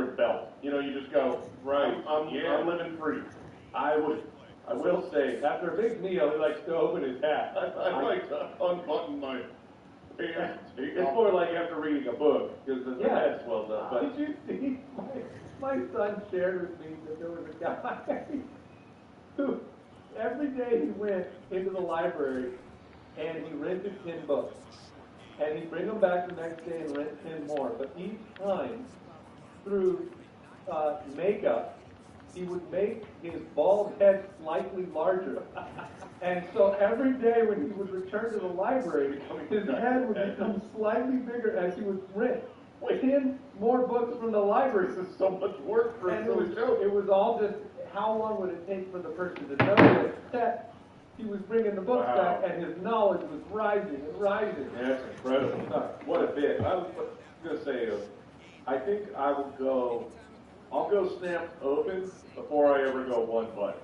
your belt. You know, you just go, right, I'm living free. I will say, after a big meal, he likes to open his hat. I like to unbutton my pants. It's more like after reading a book, because the head swells up. But did you see, my son shared with me that there was a guy who, every day he went into the library, and he rented 10 books. And he'd bring them back the next day and rent 10 more. But each time, through makeup, he would make his bald head slightly larger. And so every day when he would return to the library, his head would become slightly bigger as he would rent 10 more books from the library. This is so much work for and a show. It was all just, how long would it take for the person to know that he was bringing the books back, and his knowledge was rising and rising. Yeah, that's incredible. What a bit. I was going to say, I think I'll go snap open before I ever go one button.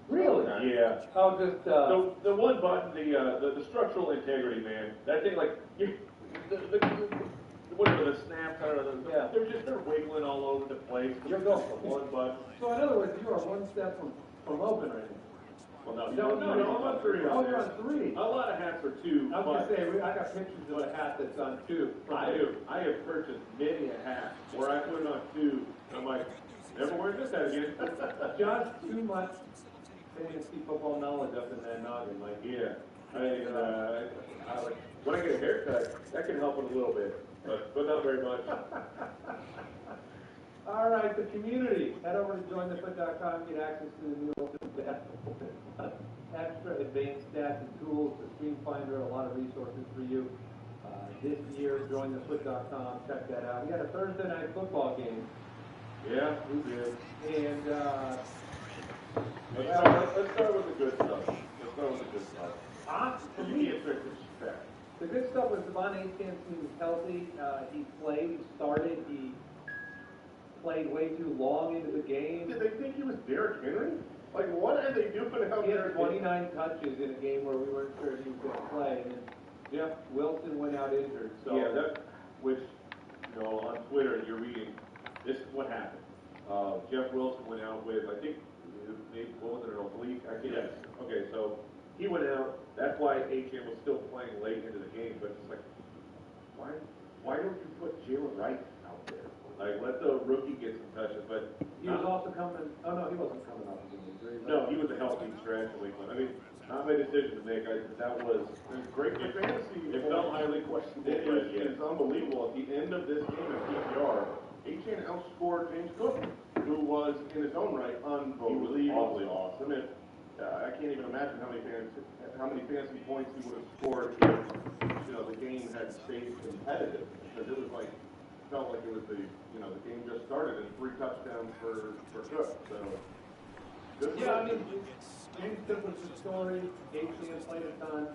Really? Yeah. I'll just, the one button, the structural integrity, man. That thing, like, whatever, the snaps, they're wiggling all over the place. You're going for one button. So in other words, you are one step from open right now. Well, no, I'm on 3. Oh, you're on 3. A lot of hats are 2. I was going to say, I got pictures of a hat that's on 2. I have purchased many a hat where I put it on 2, and I'm like, never wearing this hat again. Just too much fantasy football knowledge up in that noggin. Like, yeah. When I get a haircut, that can help it a little bit, but not very much. All right, the community. Head over to jointhefoot.com, get access to the new extra advanced stats and tools, the Stream Finder, a lot of resources for you. This year, jointhefoot.com, check that out. We got a Thursday night football game. Yeah, we did. And let's start with the good stuff. For me, the good stuff was Devon Achane was healthy. He played, he started, he played way too long into the game. Did they think he was Derrick Henry? Like, what are they doing out He there? had 29 touches in a game where we weren't sure if he was going to play. And then Jeff Wilson went out injured. So yeah, which, on Twitter, you're reading, this is what happened. Jeff Wilson went out with, I think, what was it, an oblique? Yes. Okay, so he went out. That's why Achane was still playing late into the game. But it's like, why don't you put Jalen Wright out there? Like, let the rookie get some touches. But he was also coming. Oh no, he wasn't coming off of an injury. No, he was a healthy stretch in week 1. I mean, not my decision to make. That was great for fantasy. It felt highly questionable. It's unbelievable. At the end of this game at PPR, Achane outscored James Cook, who was in his own right unbelievably awesome. And I can't even imagine how many fantasy points he would have scored if the game had stayed competitive, because it was like, felt like it was the game just started and 3 touchdowns for Cook. So yeah, I mean, James Cook was the story. Achane played a ton.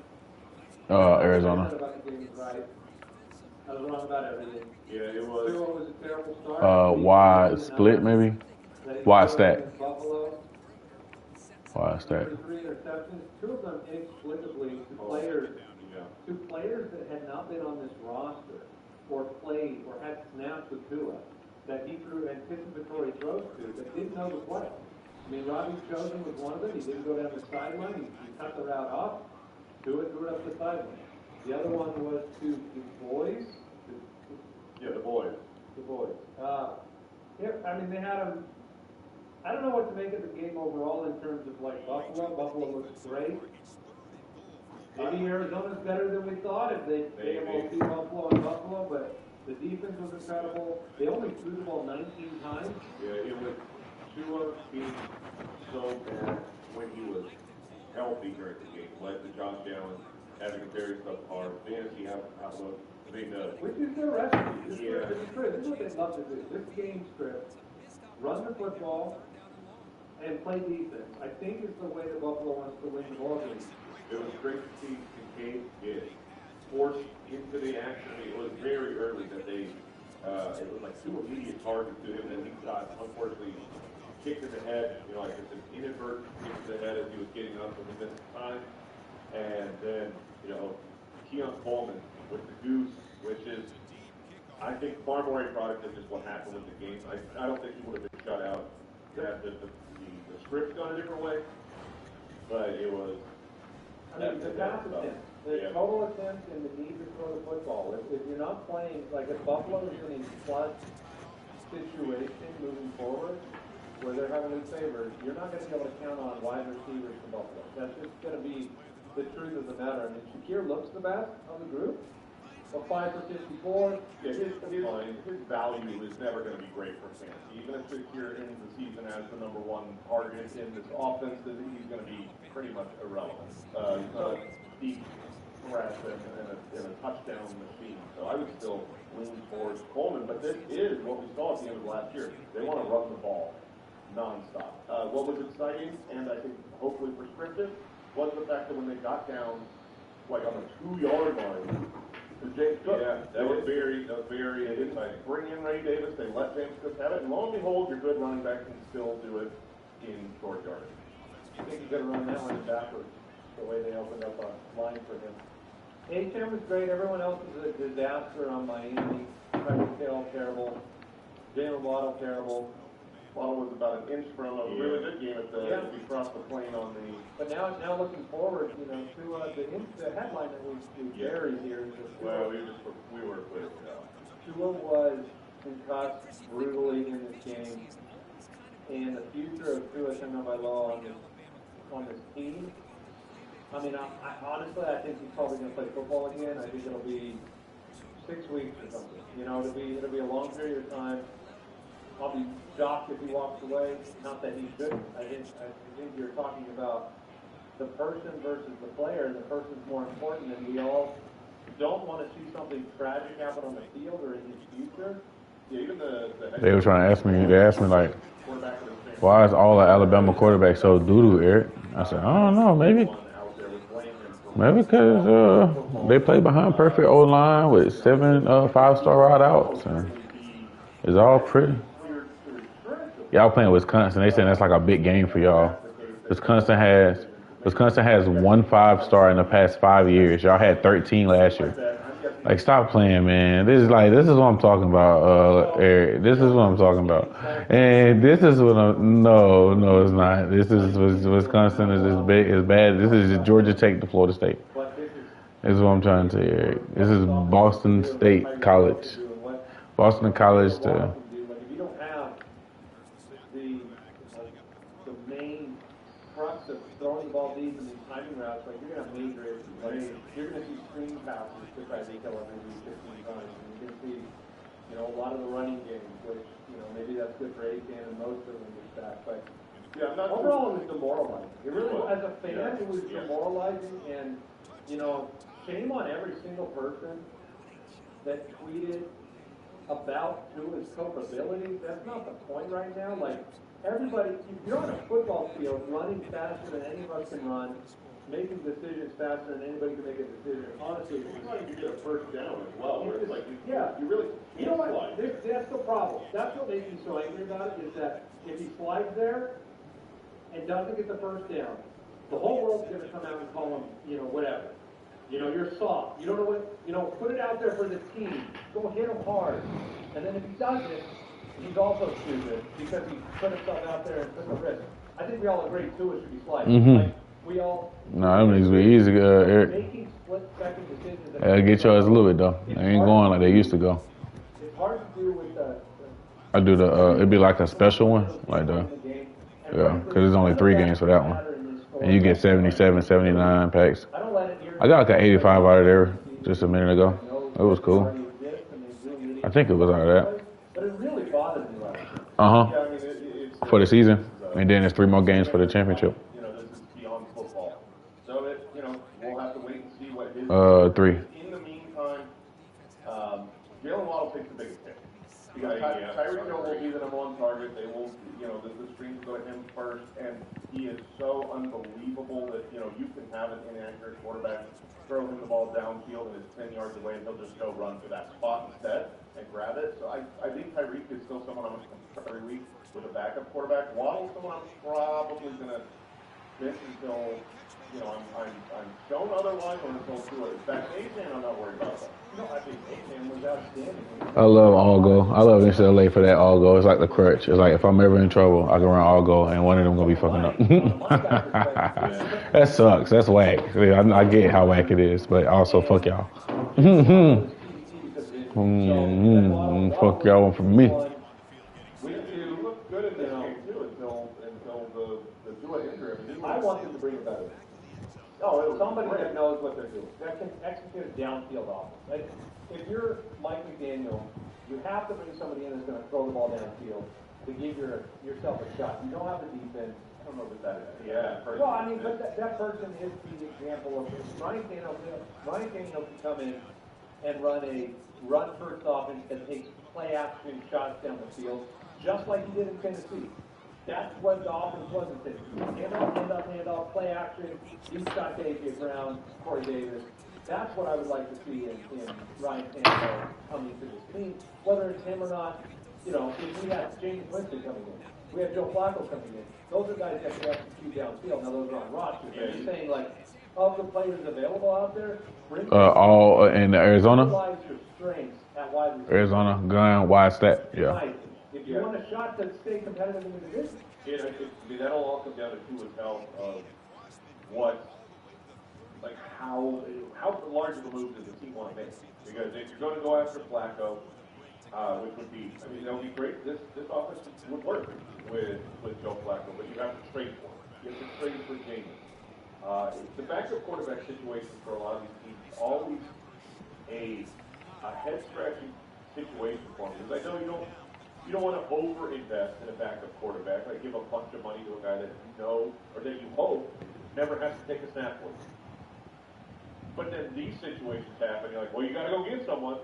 Arizona. About the game is right. I was wrong about everything. Yeah, it was. Tua was a terrible start. Wide split maybe. Wide stack. Buffalo. Wide stack. 3 interceptions. 2 of them inexplicably to players that had not been on this roster or played or had snaps with Tua that he threw anticipatory throws to that didn't know the play. I mean, Robbie Chosen was one of them. He didn't go down the sideline. He cut the route off. Tua threw it up the sideline. The other one was to the boys. The boys. The boys. I mean, they had them. I don't know what to make of the game overall in terms of like Buffalo. Buffalo looks great. Maybe Arizona's better than we thought if they almost beat Buffalo and Buffalo, but the defense was incredible. They only threw the ball 19 times. Yeah, it was Tua being so bad when he was healthy during the game. Led to Josh Allen having a very subpar fantasy outlook. Which is their recipe. This is what they love to do. This game script, run the football, and play defense. I think is the way that Buffalo wants to win the ball game. It was great to see Kincaid get forced into the action. I mean, it was very early that it was like 2 immediate targets to him, and he got, unfortunately, kicked in the head, like it's an inadvertent kick to the head as he was getting up from the missed time. And then, Keon Coleman with the goose, which is I think far more a product of just what happened with the game. I don't think he would have been shut out. The script's gone a different way, but it was. I mean, the pass attempt, the total attempt and the need to throw the football. If you're not playing, like if Buffalo is in a clutch situation moving forward, where they're having a favor, you're not going to be able to count on wide receivers from Buffalo. That's just going to be the truth of the matter. I mean, Shakir looks the best of the group. So 5 for 54. Yeah, his value is never going to be great for fantasy. Even if Shakir ends the season as the #1 target in this offense, he's going to be pretty much irrelevant. He's not a deep threat and a touchdown machine. So I would still lean towards Coleman. But this is what we saw at the end of last year. They want to run the ball nonstop. What was exciting, and I think hopefully prescriptive, was the fact that when they got down, like on the 2-yard line, James Cook. Yeah, that was very exciting. Bring in Ray Davis, they let James Cook have it, and lo and behold, your good running back can still do it in short yardage. I think he's going to run that one backwards, the way they opened up a line for him. A-Chem was great, everyone else is a disaster on Miami. Tyreek Hill, terrible. Jalen Waddle, terrible. Waddle was about an inch from a really good game at the if you crossed the plane on the. But now looking forward, to the headline that we buried here. Well, we were clear with that. Tua was concussed brutally in this game, and the future of Tua Tagovailoa on this team. I mean, I honestly, I think he's probably going to play football again. I think it'll be 6 weeks or something. It'll be a long period of time. I'll be shocked if he walks away. Not that he shouldn't. I think you're talking about the person versus the player, and the person's more important, and we all don't want to see something tragic happen on the field or in his future. Yeah, even They were trying to ask me. They asked me like, why is all the Alabama quarterbacks so doo-doo, Eric? I said, I don't know. Maybe because they play behind perfect O-line with 7 5-star wideouts, and it's all pretty. Y'all playing Wisconsin. They saying that's like a big game for y'all. Wisconsin has 1 5-star in the past 5 years. Y'all had 13 last year. Like, stop playing, man. This is what I'm talking about, Eric. This is what I'm talking about. And this is what no, it's not. This is Wisconsin is as big as bad. This is Georgia Tech to Florida State. This is what I'm trying to say, Eric. This is Boston State College. Boston College to. Throwing the ball deep in these timing routes, like you're going to have major issues. Like you're going to see screen passes to Tyreek Hill every week 15 times. And you can see, a lot of the running games, which, maybe that's good for A-Chem and most of them get back. But overall, it was demoralizing. It really, as a fan, it was demoralizing. And, shame on every single person that tweeted about Tua's capabilities. That's not the point right now. Like, everybody, if you're on a football field running faster than any of us can run, making decisions faster than anybody can make a decision, honestly, it's like you get a first down as well, where it's like you really can't you know what? slide. That's the problem. That's what makes me so angry about it, is that if he slides there and doesn't get the first down, the whole world's going to come out and call him, whatever. You're soft. You don't know what, put it out there for the team. Go hit him hard. And then if he doesn't, he's also stupid because he put himself out there and took a risk. I think we all agree Tua should be sliding. Mm-hmm. Like, we all. No, that makes it easy, Eric. Making split-second decisions. I'll get yours a little bit though. They ain't going like they used to go. It's hard to do with the. I do it'd be like a special one, like because there's only 3 games for that one, and you get 77, 79 packs. I got like an 85 out of there just a minute ago. It was cool. I think it was out of that. But it really bothered me. For the season, and then there's 3 more games for the championship. This is beyond football. So we'll have to wait and see what his. 3. In the meantime, Jalen Waddle takes the biggest hit. Tyreek Hill will be the #1 target. They will, the screens go to him first, and he is so unbelievable that you can have an inaccurate quarterback throw him the ball downfield and it's 10 yards away, and he'll just go run to that spot instead and grab it. So I think Tyreek is still someone I'm going to every week with a backup quarterback. Waddle's someone I'm probably going to fit until, I'm shown otherwise or until do it. In fact, A-Chan, I'm not worried about that. No, I think A-Chan was outstanding. I love all go. I love NCAA for that all go. It's like the crutch. It's like if I'm ever in trouble, I can run all go, and one of them gonna be fucking up. That sucks. That's whack. I get how whack it is, but also fuck y'all. Fuck y'all for me. He looked good in this game too until the Dua injury. I want them to bring it better. Oh, somebody that knows what they're doing, that can execute a downfield offense. Like, if you're Mike McDaniel, you have to bring somebody in that's going to throw the ball downfield to give yourself a shot. You don't have the defense. I don't know what that is. Yeah. Well, I mean, but that person is the example of this. Ryan Tannehill can come in and run a run-first offense that takes play-action shots down the field, just like he did in Tennessee. That's what the offense was in Tennessee. Hand off, play action, deep shot to A.J. Brown, Corey Davis. That's what I would like to see in Ryan Tannehill coming to this team. Whether it's him or not, if we have James Winston coming in, we have Joe Flacco coming in. Those are guys that can execute downfield. Now those are on rosters. Yeah, you're saying like of the players available out there, bring all in Arizona. Utilize your strengths at wide receiver. Arizona, gun, wide step. Yeah. If you want a shot to stay competitive in the division. That'll all come down to Tua's health of how large of a move does the team want to make? Because if you're going to go after Flacco, which would be, that would be great. This offense would work with Joe Flacco, but you have to trade for him. You have to trade for Jameis. The backup quarterback situation for a lot of these teams is always a head-scratching situation for me. Because I know you don't want to over-invest in a backup quarterback, like give a bunch of money to a guy that you know or that you hope never has to take a snap with you. But then these situations happen, you're like, well, you got to go get someone.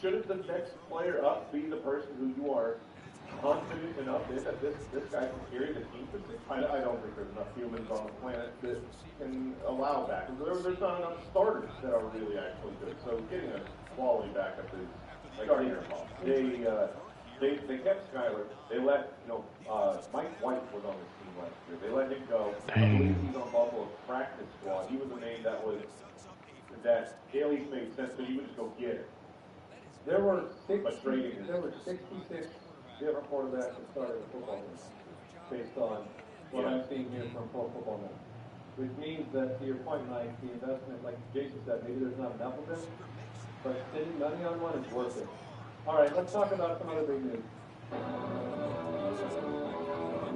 Shouldn't the next player up be the person who you are confident enough in that this guy can carry the team for 6 months? I don't think there's enough humans on the planet that can allow backups. There's not enough starters that are really actually good. So getting a quality backup is starting your fault. They kept Skyler. They let Mike White was on this team last year. They let him go. I believe he's on Buffalo's practice squad. He was a name that at least made sense, but he would just go get it. There were 66 different quarterbacks that started the football game, based on what I'm seeing here from Pro Football Net. Which means that, to your point, Mike, the investment, like Jason said, maybe there's not enough of them, but spending money on one is worth it. All right, let's talk about some other big news.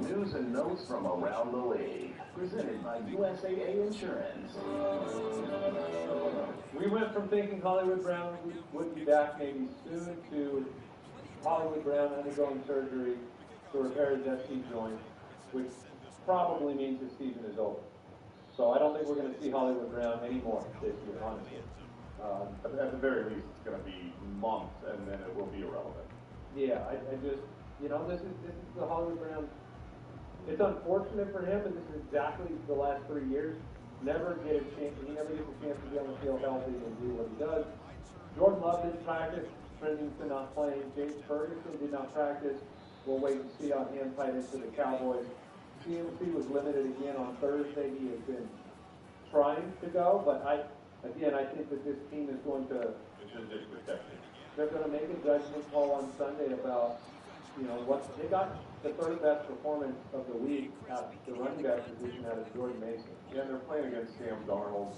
News and notes from around the league, presented by USAA Insurance. We went from thinking Hollywood Brown would be back maybe soon to Hollywood Brown undergoing surgery to repair his SC joint, which probably means his season is over. So I don't think we're going to see Hollywood Brown anymore this year, honestly. At the very least, it's going to be months, and then it will be irrelevant. Yeah, I just, this is the Hollywood Brown. It's unfortunate for him, but this is exactly the last 3 years. He never gets a chance to be on the field healthy and do what he does. Jordan Love didn't practice. Trendington not playing. James Ferguson did not practice. We'll wait and see on him tight into the Cowboys. CMC was limited again on Thursday. He has been trying to go, but I think that this team is going to. They're going to make a judgment call on Sunday about, what they got. The third best performance of the week at the running back position out of Jordan Mason. Yeah, they're playing against Sam Darnold,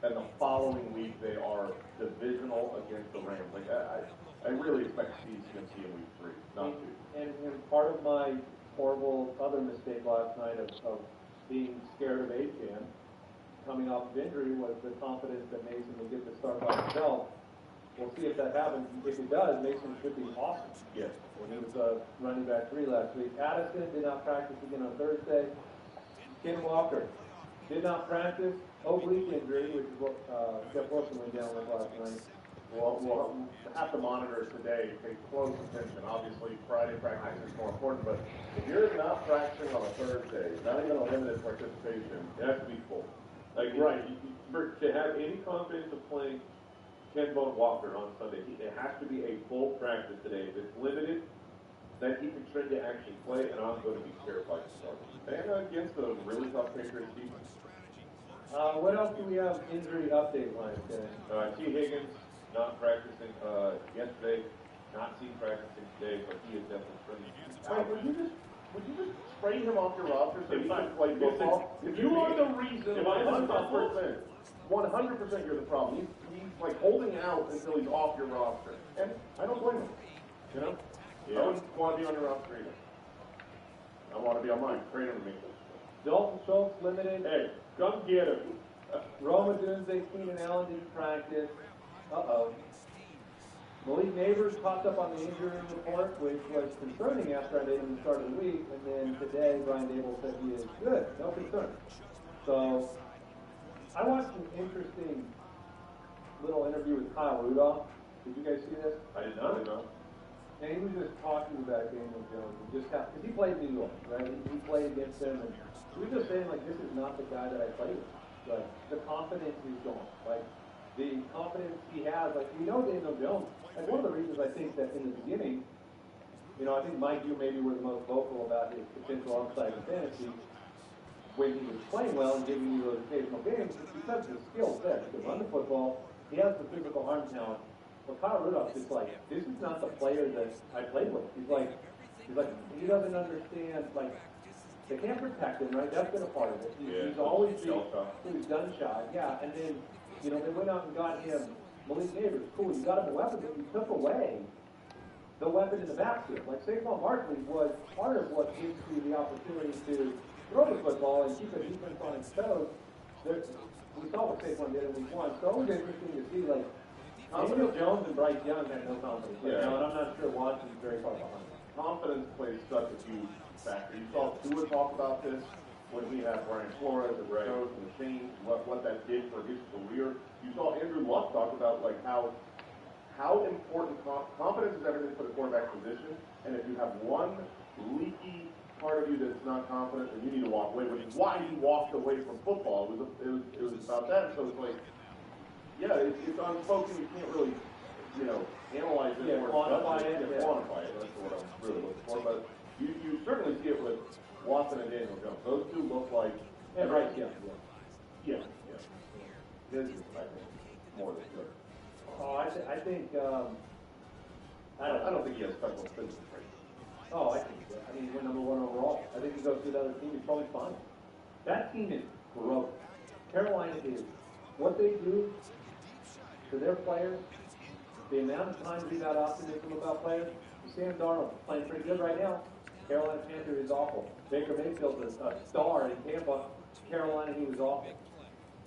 and the following week they are divisional against the Rams. Like I really expect to see CMC in week 3, not 2. And part of my horrible other mistake last night of being scared of A-Chan coming off of injury was the confidence that Mason would get the start by himself. We'll see if that happens. If it does, Mason should be awesome. Yes. When he was running back 3 last week. Addison did not practice again on Thursday. Ken Walker did not practice. Oblique injury, which is what Jeff Wilson went down with last night. We'll have to monitor it today, pay close attention. Obviously, Friday practice is more important, but if you're not practicing on a Thursday, not even a limited participation, it has to be full. To have any confidence of playing Ken Walker on Sunday, it has to be a full practice today. If it's limited, then he can scared to actually play, and I'm going to be terrified to start. And against a really tough Patriots defense. What else do we have injury update-wise, guys? T. Higgins not practicing yesterday, not seen practicing today, but he is definitely trending. Wait, would you just trade him off your roster so he can play football? If you are the reason, 100%, 100% you're the problem. He's like holding out until he's off your roster, and I don't blame him. You know, I wouldn't want to be on your roster either. I want to be on mine. Trade him to me. Dalton Schultz limited. Hey, come get him. Roma Dunze, Keenan Allen didn't practice. Malik Neighbors popped up on the injury report, which was concerning after I made him the start of the week, and then today Brian Dable said he is good, no concern. So I watched an interesting little interview with Kyle Rudolph. Did you guys see this? I did not know. And he was just talking about Daniel Jones and just how, because he played in New York, right? He played against him, and he was just saying, like, this is not the guy that I played with. Like, the confidence is gone. Like, the confidence he has, like, you know Daniel Jones. And one of the reasons I think that in the beginning, you know, I think Mike, you maybe were the most vocal about his potential upside in fantasy when he was playing well and giving you those occasional games, because of the skills there. He can run the football, he has the physical arm talent. But Kyle Rudolph is like, this is not the player that I played with. He's like, he doesn't understand, like, they can't protect him, right? That's been a part of it. He's always he's gun shy, yeah. And then, you know, they went out and got him Malik Neighbors. Cool, you got him a weapon, but you took away the weapon in the backfield. Like Saquon Barkley was part of what gives you the opportunity to throw the football and keep the defense on its toes. We saw what Saquon did in week 1, so it was interesting to see, like, Daniel Jones and Bryce Young had no confidence. Yeah. And I'm not sure Watson's very far behind. Confidence plays such a huge factor. You saw Tua talk about this when he had Brian Flores and Rose and the Saints, what that did for his career. You saw Andrew Luck talk about like how important confidence is everything for the quarterback position. And if you have one leaky part of you that's not confident, then you need to walk away. Which is why he walked away from football. It was about that. So it's like, yeah, it's unspoken. You can't really, you know, analyze it or quantify it. Quantify it. That's what I'm really looking for. But you certainly see it with Watson and Daniel Jones. Those two look like. And Bryce Young. Yeah. His is, I think, more than good. Oh, I think. I don't think he has special physical traits. Oh, I think so. I mean, he went number 1 overall. I think he goes to another team. He's probably fine. That team is broke. Carolina is what they do to their players. The amount of time we got optimism about players. Sam Darnold playing pretty good right now. Carolina Panther is awful. Baker Mayfield's a star in Tampa. Carolina, he was awful.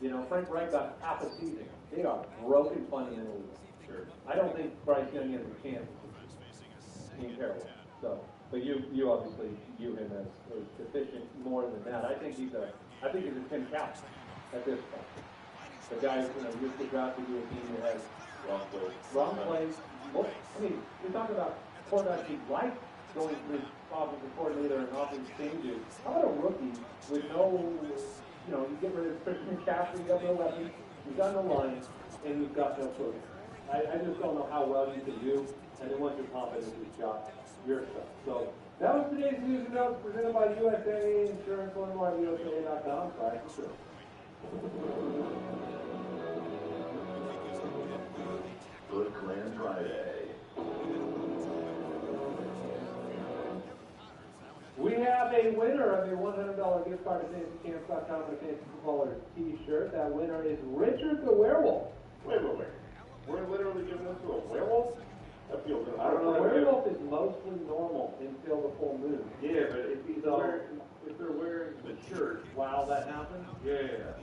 You know, Frank Reich got half a season. They are broken fundamentally. Sure. I don't think Bryce Young has a chance in Carolina. So, but you obviously view him as deficient more than that. I think he's a Tim Couch at this point. The guy, you know, used to draft to be a team that has wrong plays. I mean, you're talking about quarterbacks who like going through offensive coordinator and offensive changes. How about a rookie with no, you know, you get rid of Christian McCaffrey, you got no weapons, you've got no line, and you've got no program. I just don't know how well you can do, and then once you're confident, you've got your stuff. So that was today's news and notes presented by USA Insurance. Learn more at USA.com. Sorry for sure. Good Clan Friday. We have a winner of a $100 gift card to FantasyCamps.com for the Fantasy Footballer t-shirt. That winner is Richard the Werewolf. Wait. We're literally giving this to a werewolf? That feels good. I don't know. Werewolf is mostly normal until the full moon. Yeah, but if they're wearing the shirt while that happens,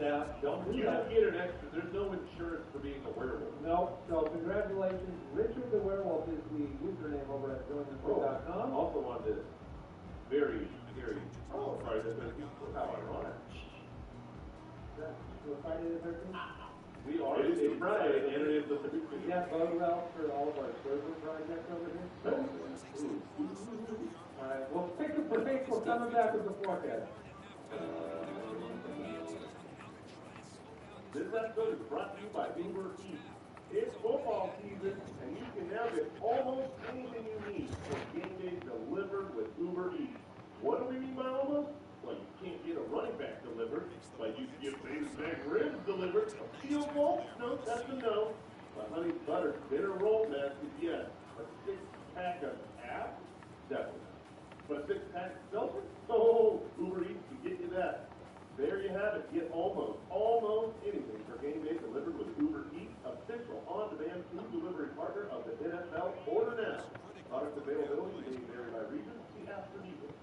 Now, don't do you that. don't get an extra. There's no insurance for being a werewolf. No, so congratulations. Richard the Werewolf is the username over at jointhefree.com. Also on this very scary. Oh, sorry, that's how ironic. Friday the 13th? We are. It's Friday, and it is the 13th. Yeah, vote out for all of our server projects over here. All right, well, pick up for Facebook coming back with the forecast. This episode is brought to you by Uber Eats. It's football season, and you can now get almost anything you need for game day delivered with Uber delivered. A field goal? No, that's a no. But honey butter bitter roll basket, yes. A 6-pack of apps? Definitely. But a 6-pack of seltzer? Oh, Uber Eats can get you that. There you have it. Get almost anything for game day delivered with Uber Eats, official on-demand food delivery partner of the NFL. Order now. Product availability may vary by region. See app for details.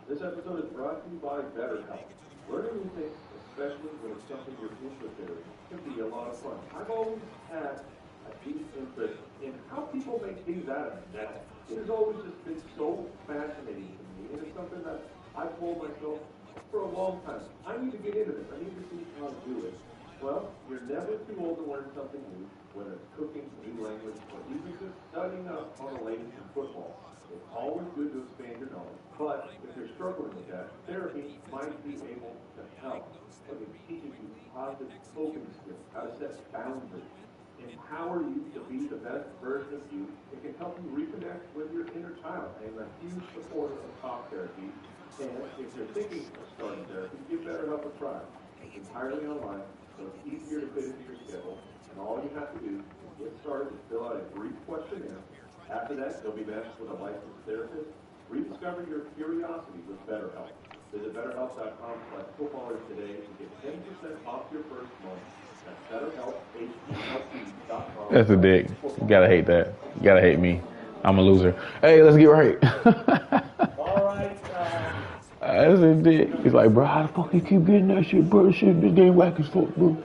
This episode is brought to you by BetterHelp. Learning new things, especially when it's something you're interested in, can be a lot of fun. I've always had a deep interest in how people make things out of metal. It has always just been so fascinating to me, and it's something that I've told myself for a long time. I need to get into this. I need to see how to do it. Well, you're never too old to learn something new, whether it's cooking, a new language, or even just studying up on the latest in football. It's always good to expand your knowledge, but if you're struggling with that, therapy might be able to help. Look, it teaches you positive coping skills, how to set boundaries, empower you to be the best version of you. It can help you reconnect with your inner child. I am a huge supporter of talk therapy, and if you're thinking of starting therapy, give BetterHelp a try. It's entirely online, so it's easier to fit into your schedule, and all you have to do is get started and fill out a brief questionnaire. After that, you'll be matched with a licensed therapist. Rediscover your curiosity with BetterHelp. Visit BetterHelp.com/footballers today to get 10% off your first month. That's BetterHelp, HELP.com. That's a dick. You gotta hate that. You gotta hate me. I'm a loser. Hey, let's get right. All right. That's a dick. He's like, bro, how the fuck you keep getting that shit, bro? This shit, this game whack as fuck, bro.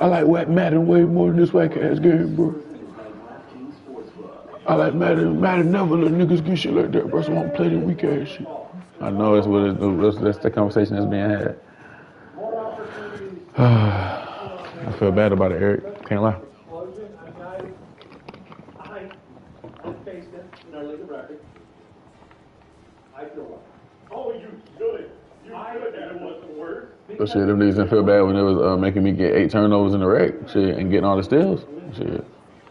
I like whack Madden way more than this whack ass game, bro. I like Madden. Madden never let niggas get shit like that, bro. So I don't play that weak ass shit. I know that's what that's the conversation that's being had. I feel bad about it, Eric. Can't lie. Explosion. I faced it in our league of record. I feel well. Oh, you should. You should. And it wasn't worse. But shit, them niggas didn't feel bad when it was making me get 8 turnovers in the wreck, shit, and getting all the steals, shit.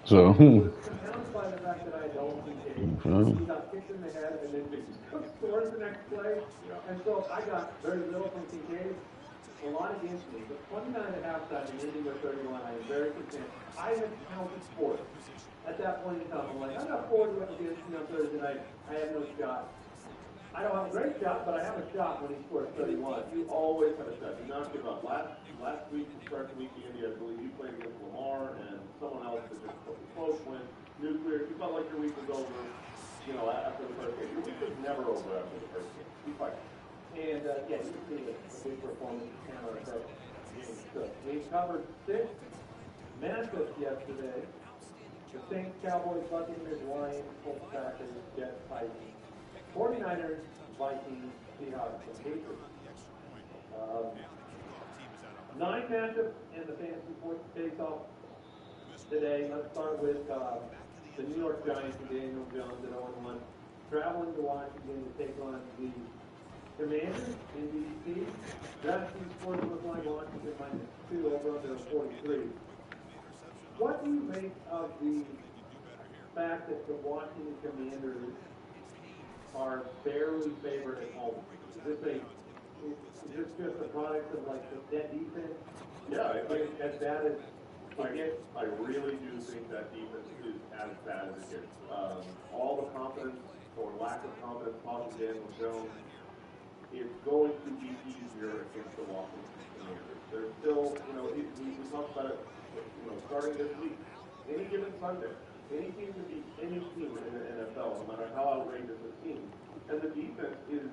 So. Compounded by the fact that I had he got kicked in the head and then scores the next play. And so I got very little from Kincaid, a lot against me. But 29 at halftime and ending with 31, I am very content. I have counted sports. At that point in time, I'm like, I got 40 against me on Thursday night. I have no shot. I don't have a great shot, but I have a shot when he scores 31. You always have a shot. You not give up. Last week, to start the week, Andy, I believe you played against Lamar and someone else that just close win. Nuclear. You felt like your week was over, you know, after the first game. Your week was never over after the first game. Keep fighting. And, yeah, you can see a big performance in Canada approach. We covered 6 matchups yesterday. The Saints, Cowboys, Buccaneers, Lions, Colts, Packers, Jets, Titans, 49ers, Vikings, Seahawks, and Patriots. 9 matchups in the fantasy points face-off today. Let's start with the New York Giants and Daniel Jones at 0-1, traveling to Washington to take on the Commanders in D.C. DraftKings Sportsbook line Washington -2 over under 43. What do you make of the fact that the Washington Commanders are barely favored at home? Is this just a product of like that defense? Yeah, I think as bad as I really do think that defense is as bad as it gets. All the confidence or lack of confidence causing Daniel Jones, it's going to be easier against the Washington Commanders. They're still, you know, we talked about it, you know, starting this week. Any given Sunday, any team can beat any team in the NFL, no matter how outrageous the team. And the defense is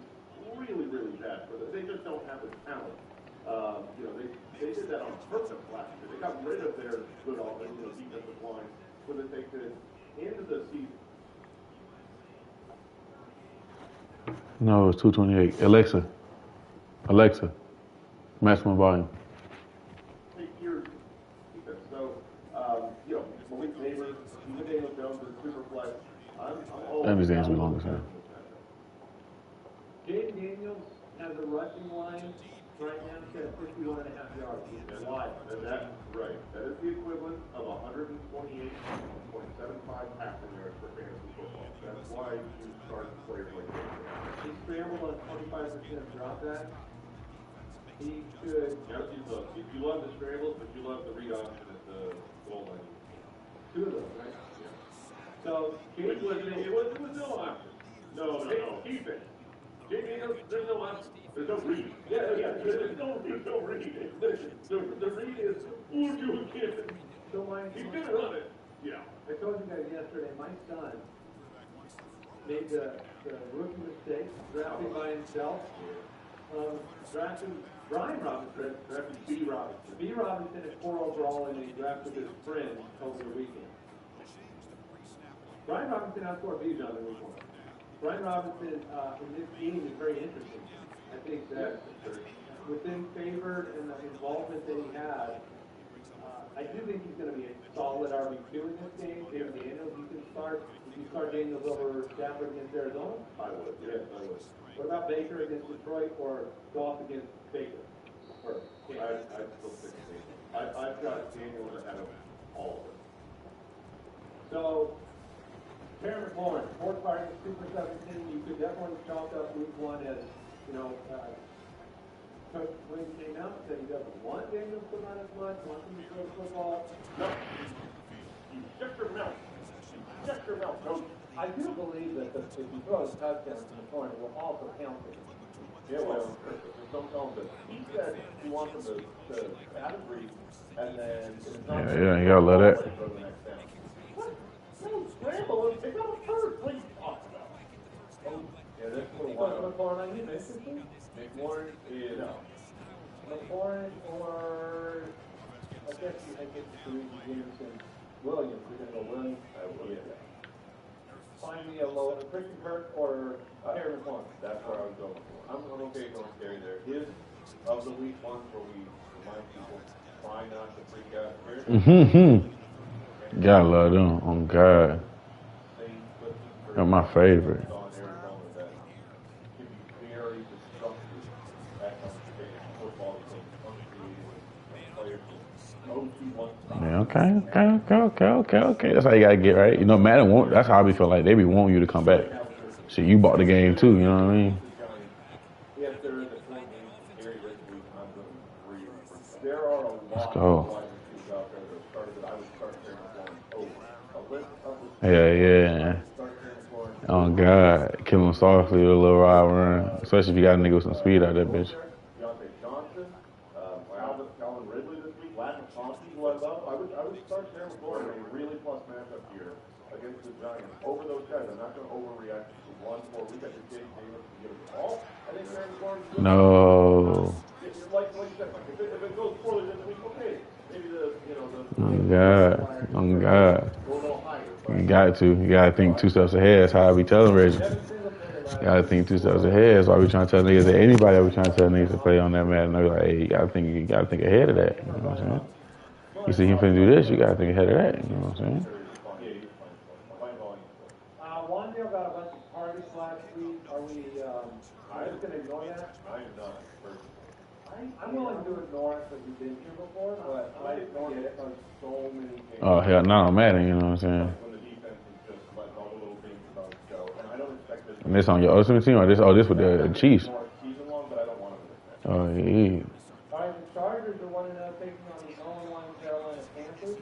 really, really bad for them. They just don't have the talent. You know, they did that on purpose last year. They got rid of their good offensive defensive line so that they could end the season. No, it's 228. Alexa, maximum volume. Take your defense. So, you know, Malik Neighbors, even Daniel Jones is super flex. I'm all That means the answer is longer, sir. Jaden Daniels has a rushing line right now set at 51.5 yards. Why? That's right. That is the equivalent of 128.75 passing yards for fantasy football. That's why you start players like this. He scrambled on 25% drop back. He should. You love the scrambles, but you love the read option at the goal line. Two of those, right? Yeah. So, It was no option. No. Defense. Jamie, there's no option. There's no read. Yeah. There's no read. The read is who you again. So He's gonna run it. Yeah. I told you guys yesterday, my son made the rookie mistake, drafting by himself. Drafted Brian Robinson, drafted B. Robinson. B. Robinson at 4 overall, and he drafted his friend over the weekend. Brian Robinson outscored Bijan in week 1. Brian Robinson in this game is very interesting. I think that with him favored and the involvement that he had, I do think he's going to be a solid RB2 in this game. David Daniels, you can start. If you start Daniels over Stafford against Arizona, I would. Yes, I would. what about Baker against Detroit or Goff against Baker? I'd still stick with Daniels. I've got Daniels ahead of all of them. So, Terry McLaurin, 4 targets, 2 for 17. You could definitely chalk up week 1 as, Coach Williams came out and said he doesn't want Daniels to run as much, wants him to throw the football. No. You shut your mouth. Shut your mouth, Coach. I do believe that if you throw a touchdown to McLaurin, it will also count for him. Yeah, well, don't tell him that. He said he wants him to have a breathe, and then if it's not Yeah, you gotta let that. throw the next down. What? No, scramble. It's not a first. What are you talking about? Oh, yeah, that's what McLaurin, I need interesting. McLaurin is McLaurin or I guess you think it's Jameson Williams. We're gonna go Williams. I will. Yeah. Find me a low Christian Kirk or Terry McLaurin. That's where I was going for. I'm okay going Terry there. His of the week ones where we remind people try not to freak out. Gotta love them. Oh God, they're my favorite. Yeah, okay. That's how you gotta get, right? Madden won't. That's how I be feel like they be wanting you to come back. Shit, you bought the game too. You know what I mean? There are a lot of wide receivers out there that started that I would start Terry McLaurin over. A list of Yeah. Oh God, kill him softly with a little ride run, especially if you got a nigga with some speed out there, bitch. Deontay Johnson, Calvin Ridley this week, Latin Thompson, who I love. I would start Terry McLaurin in a really plus matchup here against the Giants. Over those guys, I'm not going to overreact to 1-4. We got the Jay Davis to give us all. I think Terry McLaurin. No. Like you said, if it goes poorly this week, okay. Maybe Oh God. You got to. You got to think 2 steps ahead. That's how I be telling Reggie. You got to think 2 steps ahead. That's why we trying to tell niggas that anybody that we trying to tell niggas to play on that Madden. They're like, hey, you got to think ahead of that. You know what I'm saying? You see him finna do this, you got to think ahead of that. You know what I'm saying? Wandale got a bunch of targets last week. Are we just going to ignore that? I am not. I'm willing to ignore it because we've been here before, but I ignored it because so many games. Oh, hell no, Madden, you know what I'm saying? When the defense is just letting all the little things about go. And I don't expect this. And this on your ultimate team or this with the Chiefs? Season long, but I don't want to do that. Oh, yeah. All right, the Chargers are 1-0 taking on the 0-1 Carolina Panthers.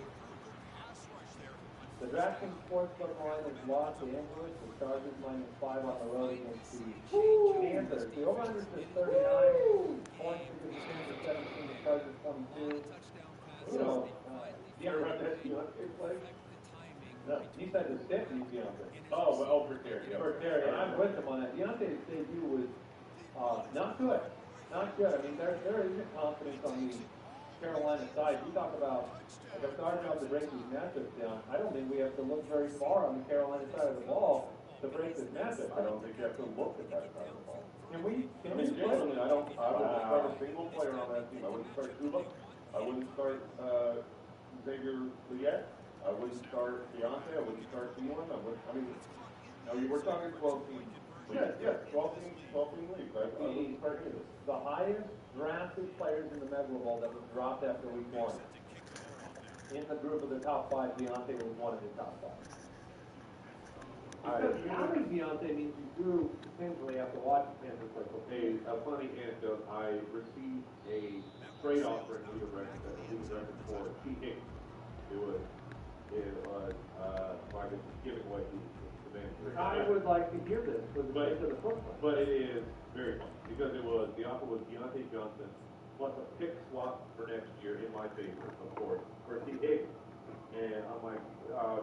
The DraftKings Sportsbook line is Los Angeles. The Chargers -5 on the road against the Panthers. The over-under is 39 points because the Panthers 17, the Chargers 22. You know, you ever run that Deontay play? No, he said to sit and Deontay. For Terry. Yeah. For Terry, and I'm with him on that. Deontay's debut was not good. Not good. I mean, there isn't confidence on the Carolina side. You talk about if it's our job to break these matchups down. I don't think we have to look very far on the Carolina side of the ball to break this matchup. I don't think you have to look at that side of the ball. Can we? Genuinely, I wouldn't start a single player on that team. I wouldn't start Cuba. I wouldn't start Xavier Leggett. I wouldn't start Deontay. I wouldn't start Thielen. We're talking 12 teams. Yeah, 12 team leagues. I wouldn't start either. The highest drafted players in the Mega Bowl that was dropped after week 1. In the group of the top 5, Deontay was one of the top 5. Because having Deontay means you do potentially have to watch the Panthers play football. A funny anecdote, I received a trade offer in league record for T. Hicks. It was I guess giving away the manager. I would like to hear this for the sake of the football. But it is very funny because the offer was Deontay Johnson plus a pick swap for next year in my favor, of course, for T. Hicks. And I'm like,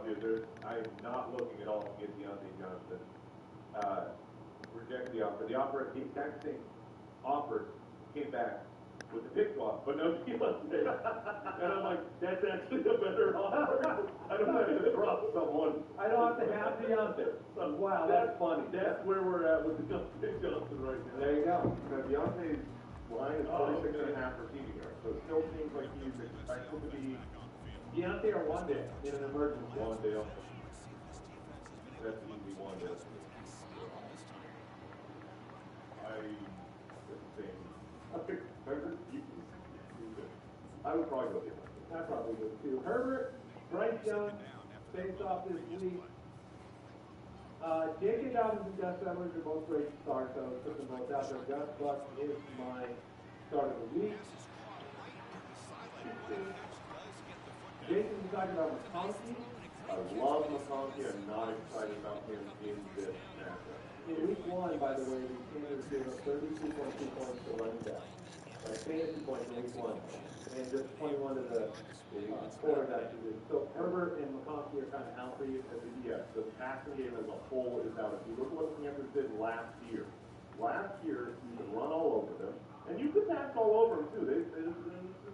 dude, I'm not looking at all to get Deontay Johnson. Reject the offer. The offer, the exact same offer came back with the pick swap, but no Deontay. And I'm like, that's actually a better offer. I don't have to drop someone. I don't have to have Deontay. Wow, that's funny. That's where we're at with the Deontay Johnson right now. There you go. Deontay's line is 46.5 receiving yards, so it still seems like he's expected to be Deontay or one day in an emergency. one day. That's easy one day. I would probably go Deontay. I probably would too. Herbert, Bryce Young, face off this week. J.K. Dobbins and Gus Edwards are both great starts, so I put them both out there. Gus Buck is my start of the week. Jason, you talking about McConkey? I love McConkey. I'm not excited about him in this matchup. In week 1, by the way, the Commanders gave up 32.2 points to running back. Fantasy points in week 1. And just 21 to the quarterback position. So Herbert and McConkey are kind of out for you. Yes, the passing game as a whole is out. If you look at what the Panthers did last year you could run all over them, and you could pass all over them too. This is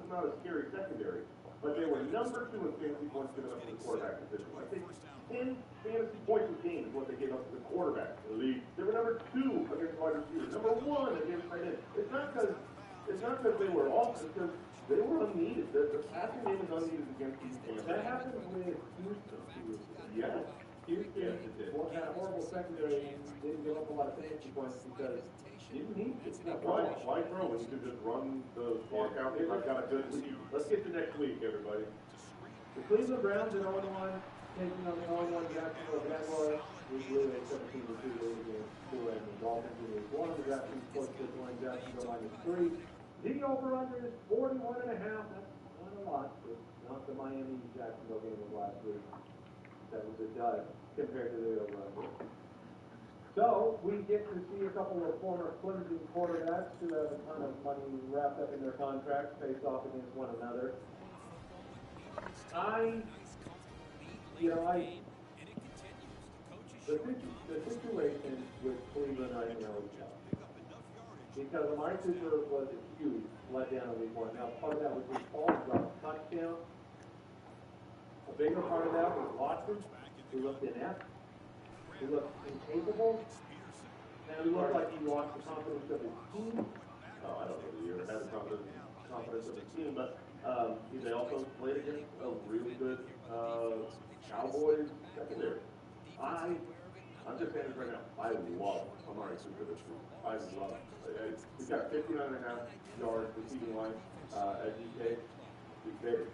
not a scary secondary, but they were number 2 in fantasy points given up to the quarterback position. I think 10 fantasy points a game is what they gave up to the quarterback in the league. They were number 2 against wide receivers, number 1 against tight end. It's not because they were awful, it's because they were unneeded. The passing game is unneeded against these Panthers. That happened with Houston too. Yes. Houston had a horrible secondary and didn't give up a lot of fantasy points because you didn't need to. Why throw when you could just run the clock out? I've got a good lead. Let's get to next week, everybody. The Cleveland Browns are 0-1, taking on the 0-1 Jacksonville Jaguars. We blew a 17-2 lead against Tulane and Dolphins in week 1. The DraftKings Sportsbook line Jacksonville -3. The over-under is 41.5. That's not a lot, but not the Miami Jacksonville game of last week. That was a dud compared to the over-under. So we get to see a couple of former Clemson quarterbacks who have a ton of money wrapped up in their contracts face off against one another. The situation with Cleveland right now is tough. Because Amari Cooper was a huge letdown in week 1. Now, part of that was his fault, dropped a touchdown. A bigger part of that was Watson, who looked inept, who looked incapable, and he looked like he lost the confidence of his team. Oh, I don't know that he ever had the confidence of his team, but they also played against a really good Cowboys secondary. I'm just saying this right now. I love Amari Cooper this week. I love it. He's got 59.5 yards receiving line at DK. The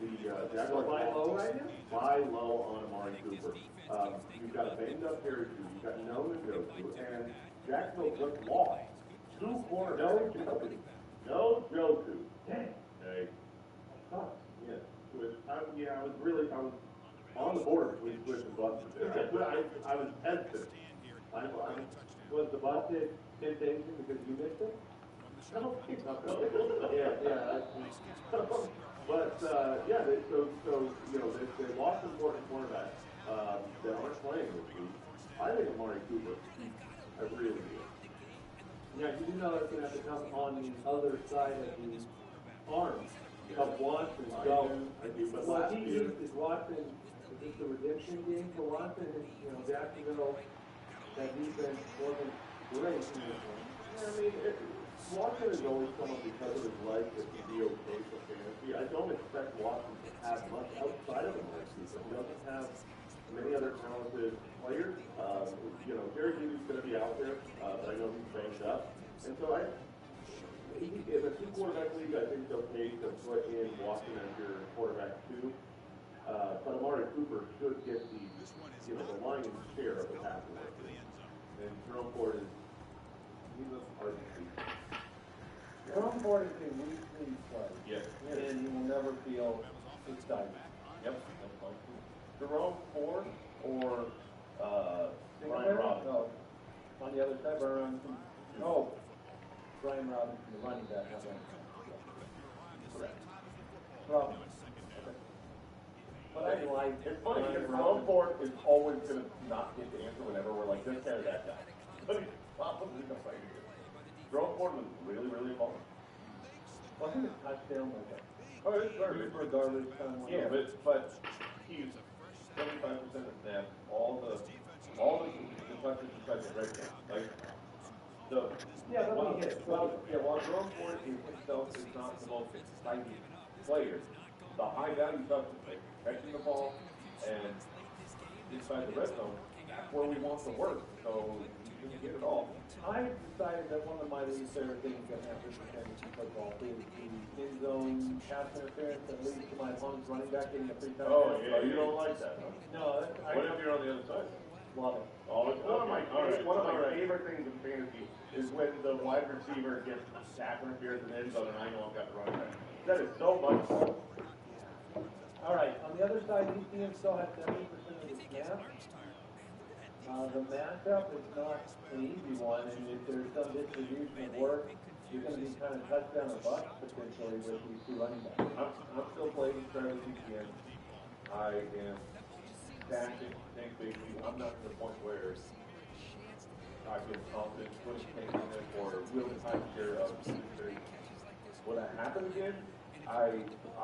Jaguars buy low right now? Buy low on Amari Cooper. You've got a banged up Harry Hughes. You've got no Njoku, and Jacksonville just lost 2 cornerbacks. No Njoku. Dang. Hey. Sucks. Yeah. I was on the border between Swiss and busted. I was hesitant. Was the busted temptation because you missed it? I don't think so. Yeah. But they lost an important cornerback that aren't playing this week. I think Amari Cooper. I really do. Yeah, you do know that's going to have to come on the other side of the arms of Watson. I do, but last year. Is Watson, is this a redemption game for Watson? Jacksonville, that defense wasn't great in this one. Yeah, I mean, Watson is always someone because of his legs that can be okay for fantasy. I don't expect Watson to have much outside of him next season. He doesn't have many other talented players. Jerry Judy's going to be out there, but I know he's banged up. And so in a 2-quarterback league, I think it's okay to put in Watson as your quarterback 2. But Amari Cooper should get the lion's share of the passing work. And Jerome Ford he's a RB. Jerome Ford is a weekly play. Yes. And he will never feel excited. Yep, that's fine. Jerome Ford or Brian Singletary? Robinson? No. On the other side, Brian. Oh, Brian Robinson, the running back. Not running back. Correct. Robinson. Okay. But I like. It's funny Brian because Jerome Robinson. Ford is always going to not get the answer whenever we're like, this guy or that guy. But he's probably the right here. Jerome Ford was really, really involved. Wasn't it touchdown like that? Oh, it's garbage. For garbage time. Yeah, but he's 75% of snaps, all the touches besides the red down. Like Yeah, let while me hit. while Jerome Ford himself is not the most exciting player, the high value touches, like catching the ball and inside the red zone, that's where we want to work. So you can get it all. I decided that one of my least favorite things that happens in fantasy football is the end zone pass interference that leads to my opponent's running back getting a free touchdown. Oh yeah, you don't like that, huh? No, What if you're on the other side? love it. Oh, it's one of my favorite things in fantasy is when the wide receiver gets sack interference in the end zone and I know I've got the running back. That is so much fun. All right, on the other side, ECM still has 70% of the snaps. The matchup is not an easy one, and if there's some distribution of work, you're going to be kind of touchdown or bust potentially with these two running backs. I'm still playing Travis Etienne. I am stashing Tank Bigsby. I'm not to the point where I feel confident putting Tank in there for a real high share of industry. When that happens again, I